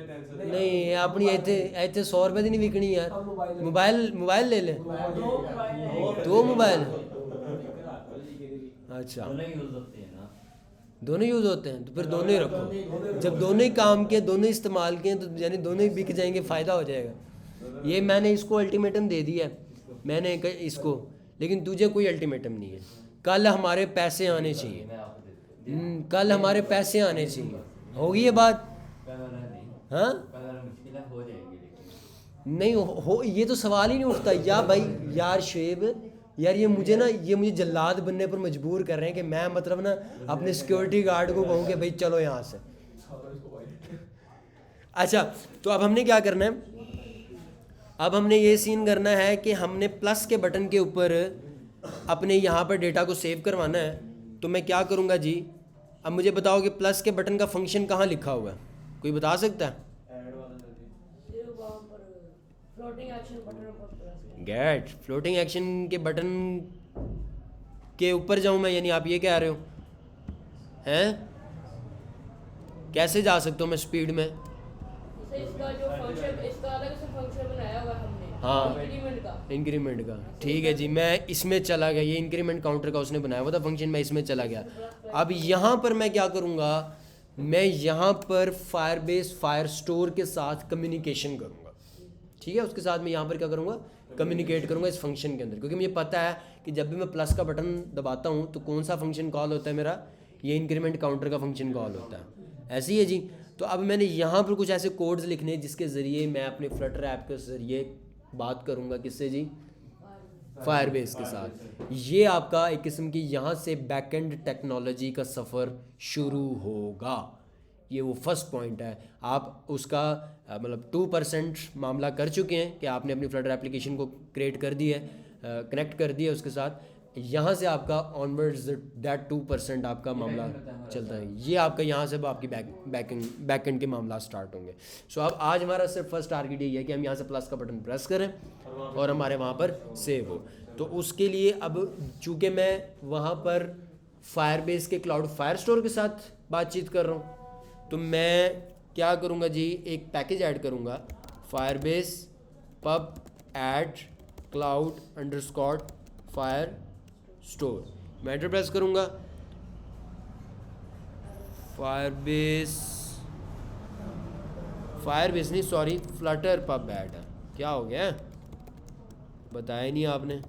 नहीं अपनी ਇੱਥੇ 100 रुपए ਦੀ नहीं बिकनी यार। मोबाइल ले ले, 2 मोबाइल। अच्छा दोनों यूज़ होते हैं, तो फिर दोनों ही रखो। जब दोनों ही काम के, दोनों ही इस्तेमाल के, तो यानी दोनों ही बिक जाएंगे, फ़ायदा हो जाएगा। ये मैंने इसको अल्टीमेटम दे दिया है, मैंने इसको, लेकिन तुझे कोई अल्टीमेटम नहीं है। कल हमारे पैसे आने चाहिए, कल हमारे पैसे आने चाहिए। होगी ये बात? हाँ नहीं हो, ये तो सवाल ही नहीं उठता। या भाई यार शुएब यार, ये मुझे जल्लाद बनने पर मजबूर कर रहे हैं कि मैं मतलब ना अपने सिक्योरिटी गार्ड को कहूँ कि भाई चलो यहाँ से। अच्छा तो अब हमने क्या करना है, अब हमने ये सीन करना है कि हमने प्लस के बटन के ऊपर अपने यहाँ पर डेटा को सेव करवाना है। तो मैं क्या करूँगा जी, अब मुझे बताओ कि प्लस के बटन का फंक्शन कहाँ लिखा हुआ है, कोई बता सकता है? गेट फ्लोटिंग एक्शन के बटन के ऊपर जाऊं मैं, यानी आप ये कह रहे हो हैं? कैसे जा सकता हूँ मैं स्पीड में? इसका जो फंक्शन, इसका अलग से फंक्शन बनाया हुआ है हमने, हाँ इंक्रीमेंट का। ठीक है जी, मैं इसमें चला गया, ये इंक्रीमेंट काउंटर का उसने बनाया हुआ था फंक्शन, मैं इसमें चला गया। अब यहाँ पर मैं क्या करूँगा, मैं यहाँ पर फायरबेस फायरस्टोर के साथ कम्युनिकेशन करूँगा। ठीक है, उसके साथ मैं यहाँ पर क्या करूँगा, कम्युनिकेट करूँगा इस फंक्शन के अंदर, क्योंकि मुझे पता है कि जब भी मैं प्लस का बटन दबाता हूँ तो कौन सा फंक्शन कॉल होता है मेरा, ये इंक्रीमेंट काउंटर का फंक्शन कॉल होता है। ऐसे ही है जी। तो अब मैंने यहाँ पर कुछ ऐसे कोड्स लिखने जिसके ज़रिए मैं अपने फ्लटर ऐप के ज़रिए बात करूँगा, किससे जी? फायरबेस के साथ। ये आपका एक किस्म की यहाँ से बैकएंड टेक्नोलॉजी का सफ़र शुरू होगा। ये वो फर्स्ट पॉइंट है। आप उसका मतलब 2% मामला कर चुके हैं कि आपने अपनी फ्लटर एप्लीकेशन को क्रिएट कर दी है, कनेक्ट कर दिया उसके साथ। यहाँ से आपका ऑनवर्ड्स दैट 2% आपका मामला चलता है। ये आपका यहाँ से आपकी बैकएंड के मामला स्टार्ट होंगे। सो अब आज हमारा सिर्फ फर्स्ट टारगेट यही है कि हम यहाँ से प्लस का बटन प्रेस करें और हमारे वहाँ पर सेव हो। तो उसके लिए अब चूँकि मैं वहाँ पर फायरबेस के क्लाउड फायरस्टोर के साथ बातचीत कर रहा हूँ, तो मैं क्या करूँगा जी, एक पैकेज ऐड करूँगा, Firebase pub add cloud underscore fire store. मैं एंटर प्रेस करूँगा, फायरबेस नहीं सॉरी फ्लटर पब ऐड है। क्या हो गया, बताया नहीं आपने?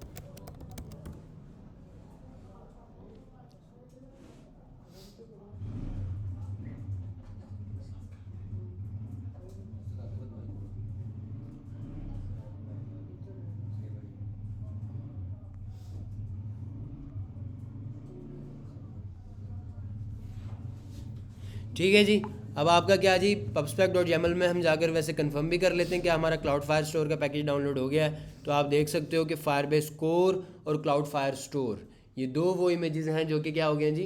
ठीक है जी। अब आपका क्या जी, pubspec.yaml में हम जाकर वैसे कंफर्म भी कर लेते हैं कि हमारा क्लाउड फायर स्टोर का पैकेज डाउनलोड हो गया है। तो आप देख सकते हो कि फायरबेस कोर और क्लाउड फायर स्टोर ये दो वो इमेजेस हैं जो कि क्या हो गए जी,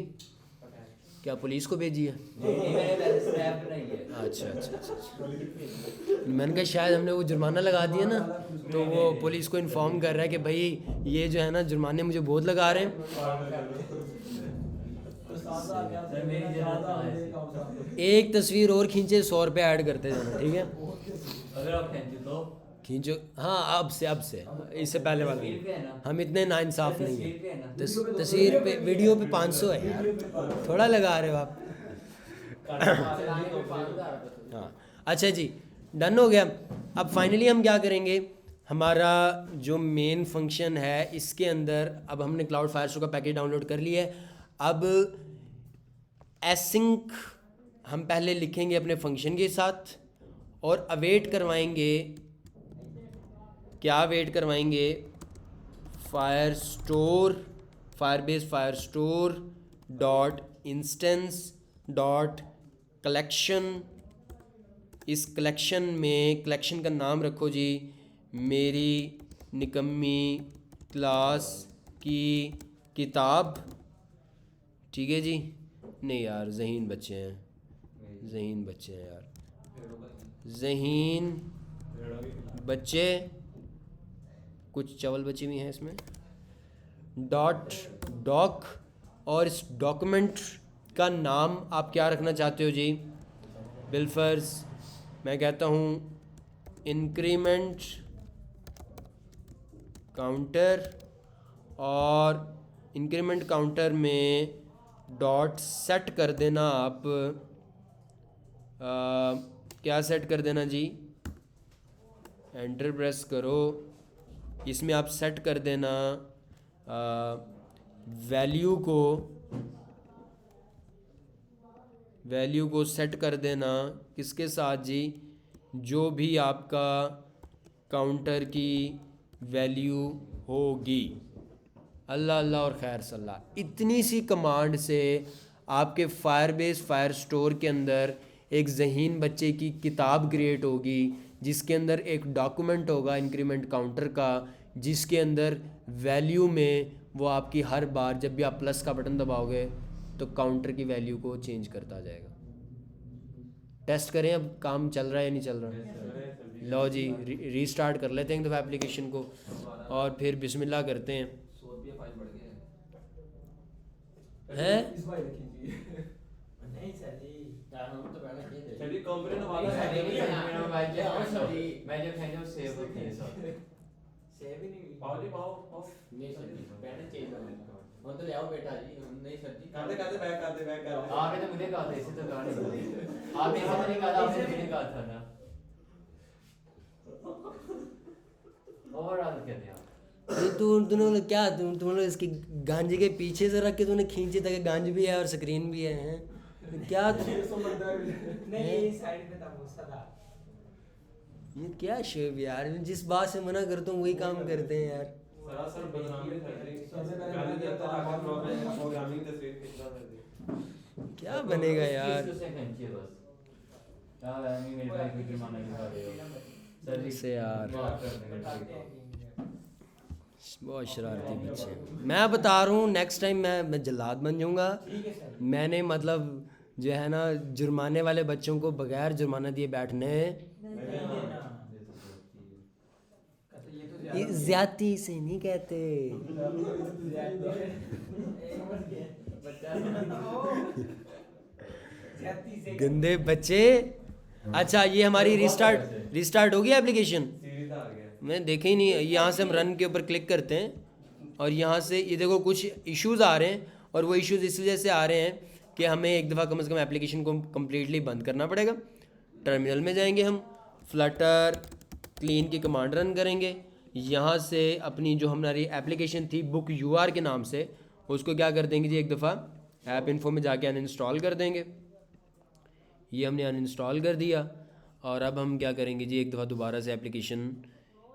क्या पुलिस को भेजी है? अच्छा अच्छा अच्छा, मैंने कहा शायद हमने वो जुर्माना लगा दिया ना, तो वो पुलिस को इन्फॉर्म कर रहा है कि भाई ये जो है ना जुर्माने मुझे बहुत लगा रहे हैं। एक तस्वीर और खींचे 100 रुपये ऐड करते जाना, ठीक है? अगर आप खींचो तो खींचो, हाँ अब से इससे पहले वाला तस्वीर पे है नहीं। ना, हम इतने नाइंसाफ नहीं तस्वीर पे है हैं। ना, तस्वीर पे, वीडियो पे 500 है यार, थोड़ा लगा रहे हो आप। चलाने को 5,000 हाँ अच्छा जी, डन हो गया। अब फाइनली हम क्या करेंगे, हमारा जो मेन फंक्शन है इसके अंदर अब हमने क्लाउड फायरस्टोर का पैकेज डाउनलोड कर लिया है। अब एसिंक हम पहले लिखेंगे अपने फंक्शन के साथ और अवेट करवाएंगे, क्या वेट करवाएंगे, Firebase Firestore dot instance dot collection. इस कलेक्शन में, कलेक्शन का नाम रखो जी मेरी निकम्मी क्लास की किताब, ठीक है जी। नहीं यार, ज़हीन बच्चे हैं यार, ज़हीन बच्चे, कुछ चवल बची हुई हैं इसमें, डॉक। और इस डॉक्यूमेंट का नाम आप क्या रखना चाहते हो जी? बिलफर्ज मैं कहता हूँ इंक्रीमेंट काउंटर, और इंक्रीमेंट काउंटर में डॉट सेट कर देना आप, क्या सेट कर देना जी, एंटर प्रेस करो, इसमें आप सेट कर देना वैल्यू को सेट कर देना किसके साथ जी, जो भी आपका काउंटर की वैल्यू होगी। अल्लाह अल्लाह और खैर सल्लाह। इतनी सी कमांड से आपके फायरबेस फायरस्टोर के अंदर एक ज़हीन बच्चे की किताब क्रिएट होगी, जिसके अंदर एक डॉक्यूमेंट होगा इंक्रीमेंट काउंटर का, जिसके अंदर वैल्यू में वो आपकी हर बार जब भी आप प्लस का बटन दबाओगे तो काउंटर की वैल्यू को चेंज करता जाएगा। टेस्ट करें अब काम चल रहा है या नहीं चल रहा। लो जी, रीस्टार्ट कर लेते हैं एक दफ़ा एप्लीकेशन को और फिर बिस्मिल्लाह करते हैं। हैं नहीं सर जी, हम तो पहले किए थे। चलिए कंप्लेंट नहीं वाला सर जी, है। मैं मोबाइल पे और सर जी, मैं जब खेलने वो सेव होते हैं सर। सेव ही नहीं। पाओ जी पाओ। नहीं सर जी, पहले चेंज करना। हम तो ले आओ बेटा जी, हम नहीं सर जी। काते बैक कर दे। आपने तो मुझे कहा था, इसे तो कहा नहीं। आपने इसे तो नहीं कहा था, आपने मुझे कहा था ना। ओवरऑल क्या थे आप? तुम लोग क्या, तुम लोग इसकी गांजे के पीछे से रख के तूने खींचे तक गांज भी है और स्क्रीन भी है क्या नहीं, साइड पे था गुस्सा था। ये क्या शेव यार, जिस बात से मना करता हूँ वही काम करते हैं यार। सरासर बदनामी कर दी। गाली देता आकर प्रोग्रामिंग तस्वीर खींचना कर दी। क्या बनेगा यार। उससे खींचिए बस। यार मैं मेरे भाई को जुर्माना क्यों कर रहे हो? सर जी से यार माफ कर देना ठीक है। बहुत शरारती बच्चे हैं। मैं बता रहा हूँ नेक्स्ट टाइम मैं जल्लाद बन जाऊँगा। मैंने मतलब जो है ना, जुर्माने वाले बच्चों को बगैर जुर्माना दिए बैठने, ये ज्यादती से नहीं कहते। गंदे बच्चे। अच्छा ये हमारी रिस्टार्ट हो गई एप्लीकेशन, सीरीज आ गया। मैं देखे ही नहीं। यहाँ से हम रन के ऊपर क्लिक करते हैं और यहाँ से ये देखो कुछ इश्यूज़ आ रहे हैं, और वो इश्यूज़ इस वजह से आ रहे हैं कि हमें एक दफ़ा कम से कम एप्लीकेशन को कम्प्लीटली बंद करना पड़ेगा। टर्मिनल में जाएंगे हम, फ्लटर क्लीन की कमांड रन करेंगे, यहाँ से अपनी जो हमारी एप्लीकेशन थी बुक यूआर के नाम से, उसको क्या कर देंगे जी, एक दफ़ा ऐप इन्फो में जाके अनइंस्टॉल कर देंगे। ये हमने अनइंस्टॉल कर दिया और अब हम क्या करेंगे जी, एक दफ़ा दोबारा से एप्लीकेशन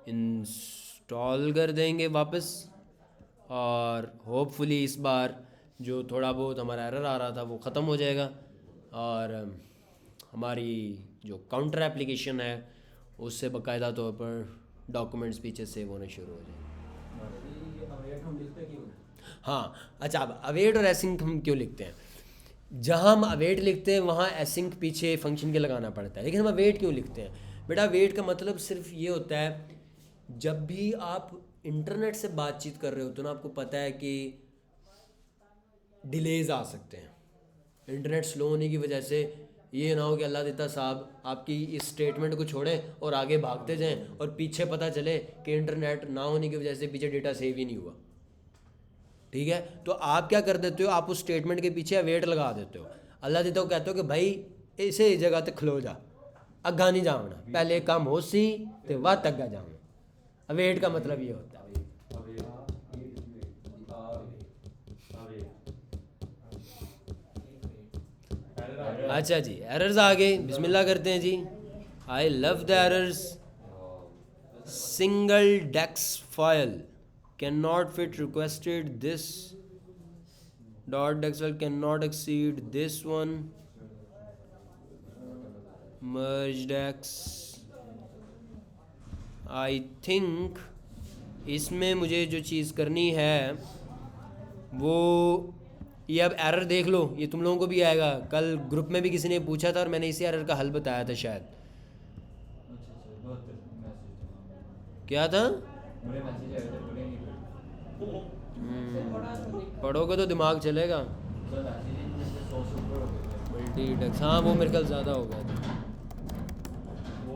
इंस्टॉल कर देंगे वापस, और होपफुली इस बार जो थोड़ा बहुत हमारा एरर आ रहा था वो ख़त्म हो जाएगा और हमारी जो काउंटर एप्लीकेशन है उससे बाकायदा तौर पर डॉक्यूमेंट्स पीछे सेव होने शुरू हो जाएंगे। हाँ अच्छा, अब अवेट और एसिंक हम क्यों लिखते हैं? जहाँ हम अवेट लिखते हैं वहाँ एसिंक पीछे फंक्शन के लगाना पड़ता है, लेकिन हम अवेट क्यों लिखते हैं? बेटा वेट का मतलब सिर्फ ये होता है, जब भी आप इंटरनेट से बातचीत कर रहे हो तो ना, आपको पता है कि डिलेज आ सकते हैं। इंटरनेट स्लो होने की वजह से ये ना हो कि अल्लाह देता साहब आपकी इस स्टेटमेंट को छोड़ें और आगे भागते जाएं और पीछे पता चले कि इंटरनेट ना होने की वजह से पीछे डेटा सेव ही नहीं हुआ। ठीक है, तो आप क्या कर देते हो, आप उस स्टेटमेंट के पीछे वेट लगा देते हो। अल्लाह देता हो कहते हो कि भाई इसे इस जगह तक खलो जा, अग्गा नहीं जाना, पहले काम हो सी तो वह अग्गा जाना। वेट का मतलब ये होता है। अच्छा जी, एरर्स आ गए, बिस्मिल्लाह करते हैं जी। I love the errors. Single dex file cannot fit requested this dot dex file cannot exceed this one merge dex. I think इसमें मुझे जो चीज़ करनी है वो ये, अब एरर देख लो, ये तुम लोगों को भी आएगा। कल ग्रुप में भी किसी ने पूछा था और मैंने इसी एरर का हल बताया था शायद। क्या था? पढ़ोगे तो दिमाग चलेगा। मल्टी डेक्स, हाँ वो मेरे ख्याल ज़्यादा हो गया था।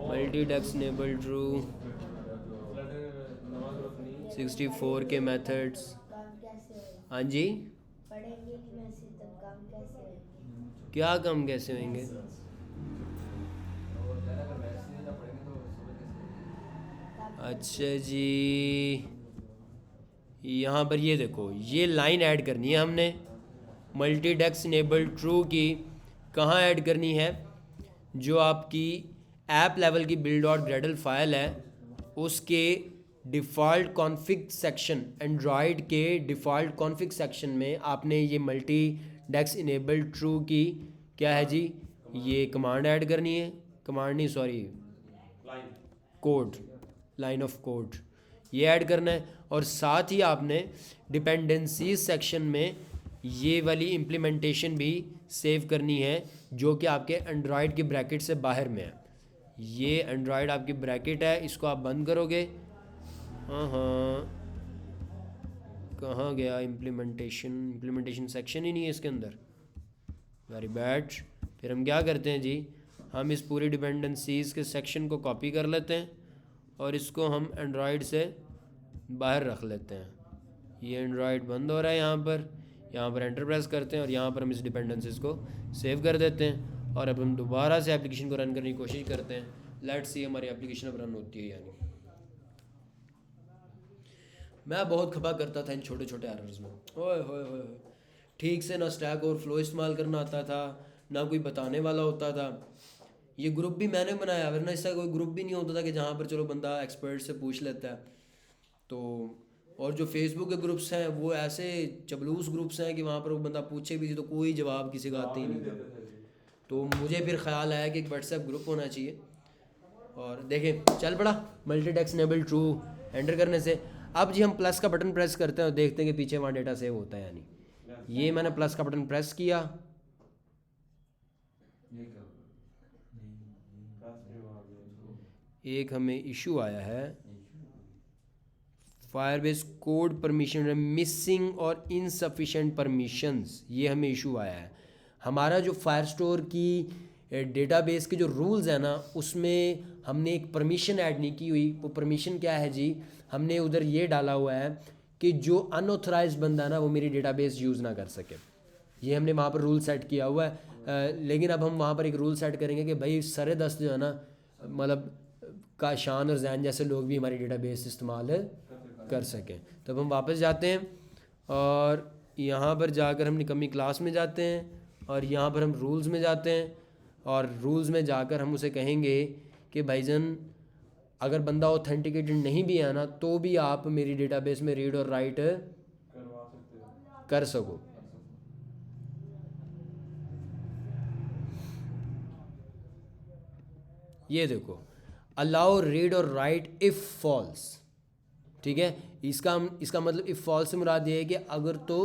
मल्टी डेक्स नेबल ट्रू 64 के मेथड्स। हाँ जी, क्या कम कैसे होंगे? अच्छा जी, यहाँ पर ये देखो, ये लाइन ऐड करनी है हमने मल्टी डेक्स इनेबल ट्रू की। कहाँ ऐड करनी है? जो आपकी ऐप लेवल की बिल्ड डॉट ग्रेडल फाइल है उसके डिफ़ॉल्ट कॉन्फ़िग सेक्शन, एंड्रॉयड के डिफ़ॉल्ट कॉन्फ़िग सेक्शन में आपने ये मल्टी डेक्स इनेबल ट्रू की क्या है जी, ये कमांड ऐड करनी है। कमांड नहीं, sorry, code, line of code ये ऐड करना है। और साथ ही आपने डिपेंडेंसीज सेक्शन में ये वाली इम्प्लीमेंटेशन भी सेव करनी है जो कि आपके एंड्रॉयड की ब्रैकेट से बाहर में है। ये एंड्रॉयड आपकी ब्रैकेट है, इसको आप बंद करोगे। हाँ, कहाँ गया इम्प्लीमेंटेशन सेक्शन ही नहीं है इसके अंदर। Very bad. फिर हम क्या करते हैं जी, हम इस पूरी डिपेंडेंसीज़ के सेक्शन को कॉपी कर लेते हैं और इसको हम एंड्रॉयड से बाहर रख लेते हैं। ये एंड्रॉयड बंद हो रहा है यहाँ पर एंटर प्रेस करते हैं और यहाँ पर हम इस डिपेंडेंसीज़ को सेव कर देते हैं। और अब हम दोबारा से एप्लीकेशन को रन करने की कोशिश करते हैं। लेट्स सी हमारी एप्लीकेशन अब रन होती है या नहीं। मैं बहुत खपा करता था इन छोटे छोटे एरर्स में। ओए होए होए, ठीक से ना स्टैक ओवरफ्लो इस्तेमाल करना आता था, ना कोई बताने वाला होता था। ये ग्रुप भी मैंने बनाया, वरना इसका कोई ग्रुप भी नहीं होता था कि जहाँ पर चलो बंदा एक्सपर्ट से पूछ लेता है। तो और जो फेसबुक के ग्रुप्स हैं वो ऐसे चबलूस ग्रुप्स हैं कि वहाँ पर वो बंदा पूछे भी तो कोई जवाब किसी का आते ही नहीं था। तो मुझे फिर ख्याल आया कि एक व्हाट्सएप ग्रुप होना चाहिए। और देखें चल पड़ा मल्टी डेक्स इनेबल ट्रू एंटर करने से। अब जी हम प्लस का बटन प्रेस करते हैं और देखते हैं कि पीछे वहाँ डेटा सेव होता है या नहीं। ये मैंने प्लस का बटन प्रेस किया, एक हमें इशू आया है, फायरबेस कोड परमिशन मिसिंग और इनसफिशेंट परमिशंस, ये हमें इशू आया है। हमारा जो फायरस्टोर की डेटाबेस के जो रूल्स हैं ना उसमें हमने एक परमिशन ऐड नहीं की हुई। वो परमिशन क्या है जी, हमने उधर ये डाला हुआ है कि जो अनऑथराइज्ड बंदा है ना वो मेरी डेटाबेस यूज़ ना कर सके। ये हमने वहाँ पर रूल सेट किया हुआ है। लेकिन अब हम वहाँ पर एक रूल सेट करेंगे कि भाई सरे दस्त जो है ना, मतलब का शान और जैन जैसे लोग भी हमारी डेटाबेस इस्तेमाल कर सकें। तब हम वापस जाते हैं और यहाँ पर जाकर हम निकम्मी क्लास में जाते हैं और यहाँ पर हम रूल्स में जाते हैं और रूल्स में जाकर हम उसे कहेंगे कि भाईजान अगर बंदा ऑथेंटिकेटेड नहीं भी है ना तो भी आप मेरी डेटाबेस में रीड और राइट कर सको। ये देखो, अलाउ रीड और राइट इफ़ फॉल्स। ठीक है, इसका मतलब इफ़ फॉल्स से मुराद ये है कि अगर तो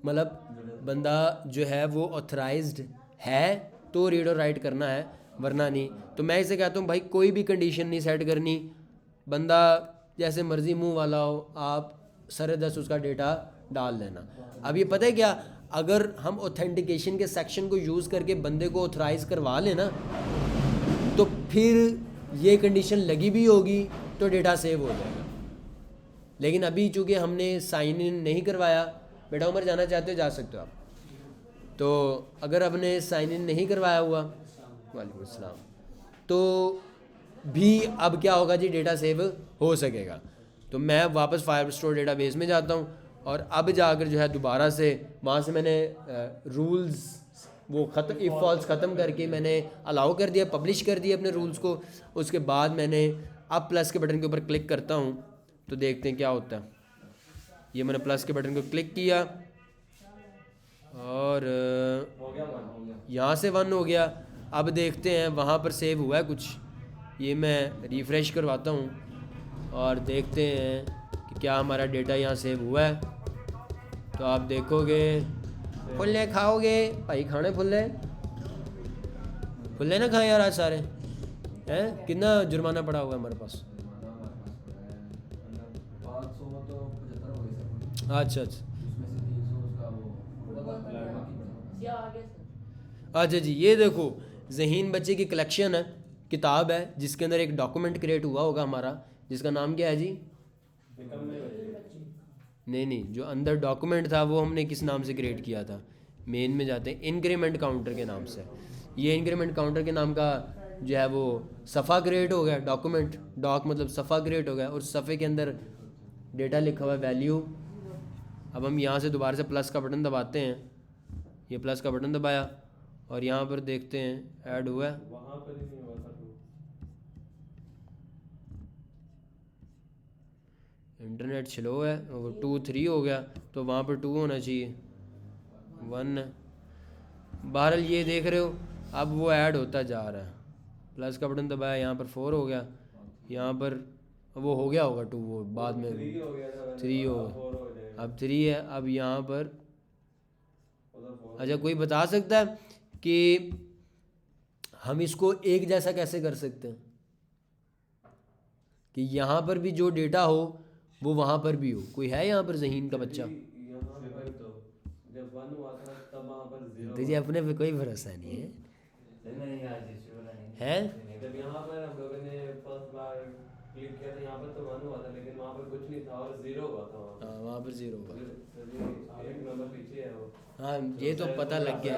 मतलब बंदा जो है वो ऑथराइज्ड है तो रीड और राइट करना है, वरना नहीं। तो मैं इसे कहता हूँ भाई कोई भी कंडीशन नहीं सेट करनी, बंदा जैसे मर्ज़ी मुंह वाला हो, आप सरे दस उसका डेटा डाल देना। अब ये पता है क्या, अगर हम ऑथेंटिकेशन के सेक्शन को यूज़ करके बंदे को ऑथराइज़ करवा लेना तो फिर ये कंडीशन लगी भी होगी तो डेटा सेव हो जाएगा। लेकिन अभी चूँकि हमने साइन इन नहीं करवाया, बेटा उमर जाना चाहते हो जा सकते हो आप, तो अगर हमने साइन इन नहीं करवाया हुआ, वालेकुम अस्सलाम, तो भी अब क्या होगा जी, डेटा सेव हो सकेगा। तो मैं वापस फायरस्टोर डेटाबेस में जाता हूँ और अब जाकर जो है दोबारा से वहाँ से मैंने रूल्स वो ख़त्म इफ़ फॉल्स ख़त्म करके मैंने अलाउ कर दिया, पब्लिश कर दिया अपने रूल्स को। उसके बाद मैंने अब प्लस के बटन के ऊपर क्लिक करता हूँ तो देखते हैं क्या होता है। ये मैंने प्लस के बटन को क्लिक किया और हो गया। यहाँ से 1 हो गया। अब देखते हैं वहाँ पर सेव हुआ है कुछ, ये मैं रिफ़्रेश करवाता हूँ और देखते हैं कि क्या हमारा डेटा यहाँ सेव हुआ है। तो आप देखोगे फुल्ले खाओगे भाई, खाने फुल्ले फुल्ले ना खाएं यार आज सारे हैं। कितना जुर्माना पड़ा हुआ है हमारे पास? 500 तो 75 हो गए सर, अच्छा उसमें से 300 उसका वो बाकी या आगे सर। अच्छा जी, ये देखो ज़हीन बच्चे की कलेक्शन है, किताब है जिसके अंदर एक डॉक्यूमेंट क्रिएट हुआ होगा हमारा, जिसका नाम क्या है जी? नहीं, जो अंदर डॉक्यूमेंट था वो हमने किस नाम से क्रिएट किया था? मेन में जाते हैं, इंक्रीमेंट काउंटर के नाम से। ये इंक्रीमेंट काउंटर के नाम का जो है वो सफ़ा क्रिएट हो गया, डॉक्यूमेंट, डॉक मतलब सफ़ा क्रिएट हो गया और सफ़े के अंदर डेटा लिखा हुआ है वैल्यू। अब हम यहाँ से दोबारा से प्लस का बटन दबाते हैं, ये प्लस का बटन दबाया और यहाँ पर देखते हैं ऐड हुआ है। वहाँ पर ही नहीं हुआ था। इंटरनेट स्लो है, वो 2 3 हो गया तो वहाँ पर 2 होना चाहिए, 1 है। बहरहाल ये देख रहे हो अब वो ऐड होता जा रहा है। प्लस का बटन दबाया, यहाँ पर 4 हो गया, यहाँ पर वो हो गया होगा 2, वो बाद में 3 हो गया था, 3 हो 4 हो जाएगा। अब 3 है। अब यहाँ पर उधर 4 अच्छा कोई बता सकता है कि हम इसको एक जैसा कैसे कर सकते हैं कि यहाँ पर भी जो डेटा हो वो वहाँ पर भी हो? कोई है यहाँ पर ज़हीन का बच्चा? यहाँ पर तो जब 1 हुआ था तब वहाँ पर 0 तुझे अपने पे कोई भरोसा नहीं है नहीं यार जी वाला नहीं है? जब यहाँ पर हम लोगों ने फर्स्ट बार क्लिक किया था यहाँ पर तो 1 हुआ था, लेकिन वहाँ पर कुछ नहीं था और 0 हुआ था वहाँ हाँ वहाँ पर 0 होगा। पर। एक नंबर पीछे है वो। हाँ ये तो पता लग गया।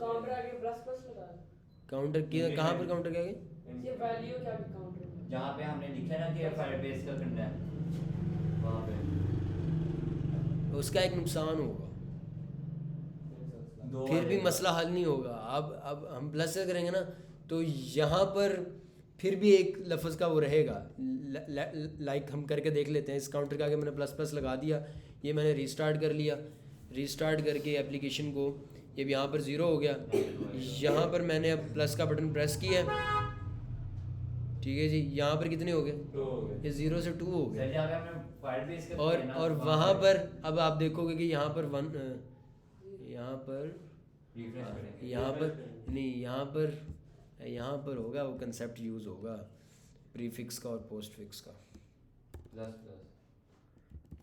काउंटर आगे प्लस प्लस लगा दो। काउंटर की कहाँ पर काउंटर क्या गया? ये वैल्यू क्या काउंटर में? जहाँ पे हमने लिखा ना कि फायरबेस का करना है वहाँ पे उसका एक नुकसान होगा, दो फिर भी आएगा। मसला हल नहीं होगा। अब हम प्लस से करेंगे ना तो यहाँ पर फिर भी एक लफ्ज़ का वो रहेगा। लाइक हम करके देख लेते हैं। इस काउंटर के आगे मैंने प्लस प्लस लगा दिया, ये मैंने रीस्टार्ट कर लिया, रीस्टार्ट करके एप्लीकेशन को, ये भी यहाँ पर 0 हो गया। यहाँ पर मैंने अब प्लस का बटन प्रेस किया, ठीक है जी। यहाँ पर कितने हो गए? 2 हो गए। ये 0 से 2 हो सर गए। जहाँ पे हमने फायरबेस का और किया ना, और वहाँ पर अब आप देखोगे कि यहाँ पर 1 यहाँ पर रिफ्रेश करेंगे। यहाँ पर नहीं, यहाँ पर होगा वो कंसेप्ट यूज़ होगा प्रीफिक्स का और पोस्टफिक्स का। प्लस प्लस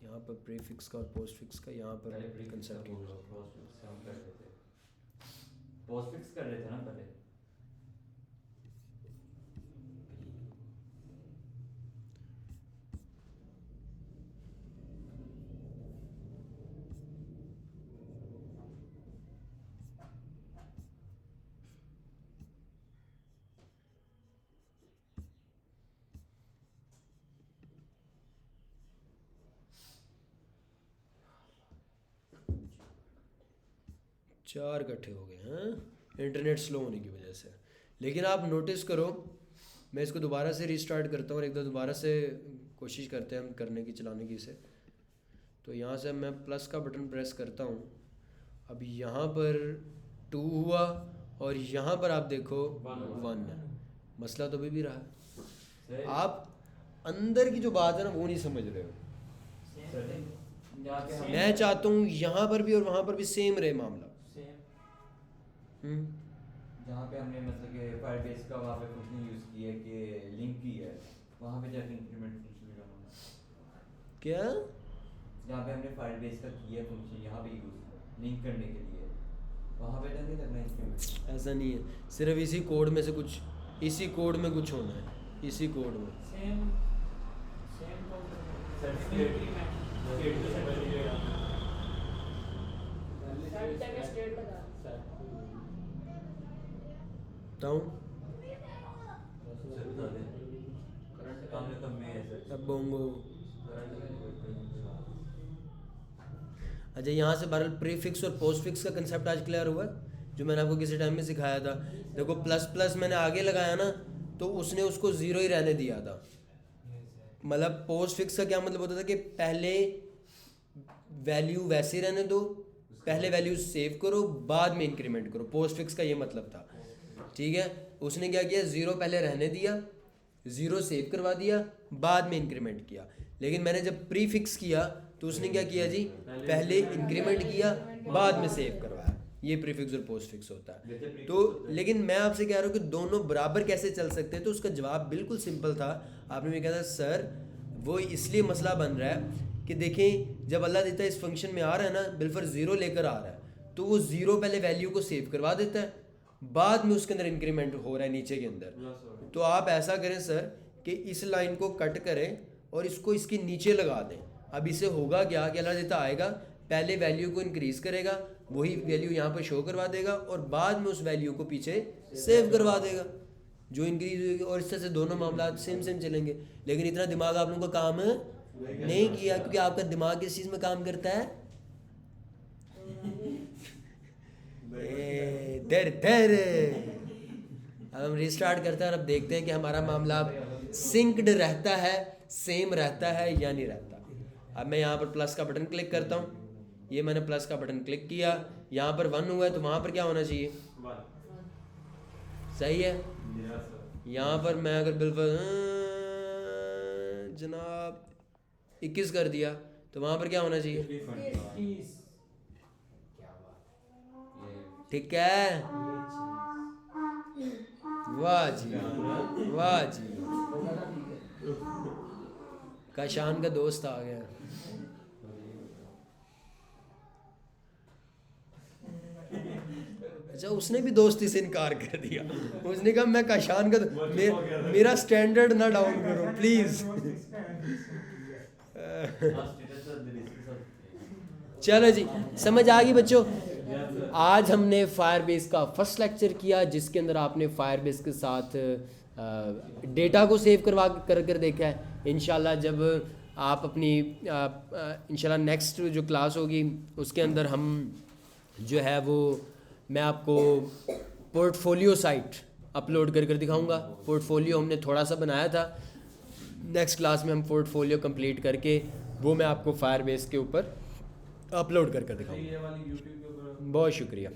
यहाँ पर प्रीफिक्स का और पोस्टफिक्स का, यहाँ पर कंसेप्ट यूज़ होगा। पोस्टफिक्स हम कर रहे थे, पोस्टफिक्स कर रहे थे ना पहले। चार इकट्ठे हो गए हैं इंटरनेट स्लो होने की वजह से। लेकिन आप नोटिस करो, मैं इसको दोबारा से रीस्टार्ट करता हूँ और एक दो दोबारा से कोशिश करते हैं हम करने की, चलाने की इसे। तो यहाँ से मैं प्लस का बटन प्रेस करता हूँ, अब यहाँ पर 2 हुआ और यहाँ पर आप देखो 1 है। मसला तो अभी भी रहा है। आप अंदर की जो बात है ना वो नहीं समझ रहे हो। जहाँ पे हम मैं चाहता हूँ यहाँ पर भी और वहाँ पर भी सेम रहे मामला। जहाँ पे हमने मतलब कि फायरबेस का वहाँ पे फंक्शन यूज़ किया है कि लिंक की है, वहाँ पे जाके इंक्रीमेंट फंक्शन लगाना। क्या? जहाँ पे हमने फायरबेस का किया है फंक्शन यहाँ पे यूज़, लिंक करने के लिए, वहाँ पे तो नहीं करना इंक्रीमेंट। ऐसा नहीं है, सिर्फ इसी कोड में से कुछ, इसी कोड में कुछ होना है, इसी कोड में। सेम स्टेट बता बताऊँ? सर बता दें, करंट काम में कम में है सर। अब बोंगो। करंट में अच्छा, यहाँ से बहरहाल प्रीफिक्स और पोस्टफिक्स का कंसेप्ट आज क्लियर हुआ है, जो मैंने आपको किसी टाइम में सिखाया था। देखो प्लस प्लस मैंने आगे लगाया ना, तो उसने उसको ज़ीरो ही रहने दिया था। मतलब पोस्टफिक्स का क्या मतलब होता था कि पहले वैल्यू वैसे रहने दो, पहले वैल्यू सेव करो, बाद में इंक्रीमेंट करो। पोस्टफिक्स का ये मतलब था, ठीक है। उसने क्या किया, ज़ीरो पहले रहने दिया, ज़ीरो सेव करवा दिया, बाद में इंक्रीमेंट किया। लेकिन मैंने जब प्रीफिक्स किया तो उसने क्या किया जी, पहले इंक्रीमेंट किया, बाद में सेव करवाया। ये प्रीफिक्स और पोस्टफिक्स होता है। तो लेकिन मैं आपसे कह रहा हूँ कि दोनों बराबर कैसे चल सकते हैं, तो उसका जवाब बिल्कुल सिंपल था। आपने भी कहा था सर वो इसलिए मसला बन रहा है कि देखें, जब अल्लाह देता है इस फंक्शन में आ रहा है ना, बिलफर ज़ीरो लेकर आ रहा है, तो वो ज़ीरो पहले वैल्यू को सेव करवा देता है, बाद में उसके अंदर इंक्रीमेंट हो रहा है नीचे के अंदर। तो आप ऐसा करें सर कि इस लाइन को कट करें और इसको इसके नीचे लगा दें। अब इससे होगा क्या कि अल्लाह देता आएगा, पहले वैल्यू को इंक्रीज़ करेगा, वही वैल्यू यहाँ पर शो करवा देगा, और बाद में उस वैल्यू को पीछे सेव करवा देगा जो इंक्रीज होगी, और इस तरह से दोनों मामला सेम सेम चलेंगे। लेकिन इतना दिमाग आप लोगों का काम नहीं किया, क्योंकि आपका दिमाग किस चीज़ में काम करता है, दर दर। अब हम रिस्टार्ट करते हैं और अब देखते हैं कि हमारा मामला अब सिंक्ड रहता है, सेम रहता है या नहीं रहता। अब मैं यहाँ पर प्लस का बटन क्लिक करता हूँ, ये मैंने प्लस का बटन क्लिक किया, यहाँ पर 1 हुआ है, तो वहाँ पर क्या होना चाहिए, सही है। यहाँ पर मैं अगर बिल्कुल जनाब 21 कर दिया, तो वहाँ पर क्या होना चाहिए, ठीक है। वाह जी, वाह जी, काशान का दोस्त आ गया। अच्छा, उसने भी दोस्ती से इनकार कर दिया। उसने कहा मैं काशान का मेरा स्टैंडर्ड ना डाउन करो प्लीज। चलो जी, समझ आ गई बच्चों। आज हमने फायरबेस का फर्स्ट लेक्चर किया, जिसके अंदर आपने फायरबेस के साथ डेटा को सेव करवा कर देखा है। इंशाल्लाह जब आप अपनी इंशाल्लाह नेक्स्ट जो क्लास होगी उसके अंदर हम जो है वो मैं आपको पोर्टफोलियो साइट अपलोड कर दिखाऊंगा। पोर्टफोलियो हमने थोड़ा सा बनाया था, नेक्स्ट क्लास में हम पोर्टफोलियो कंप्लीट करके वो मैं आपको फायरबेस के ऊपर अपलोड कर दिखाऊंगा। बहुत शुक्रिया।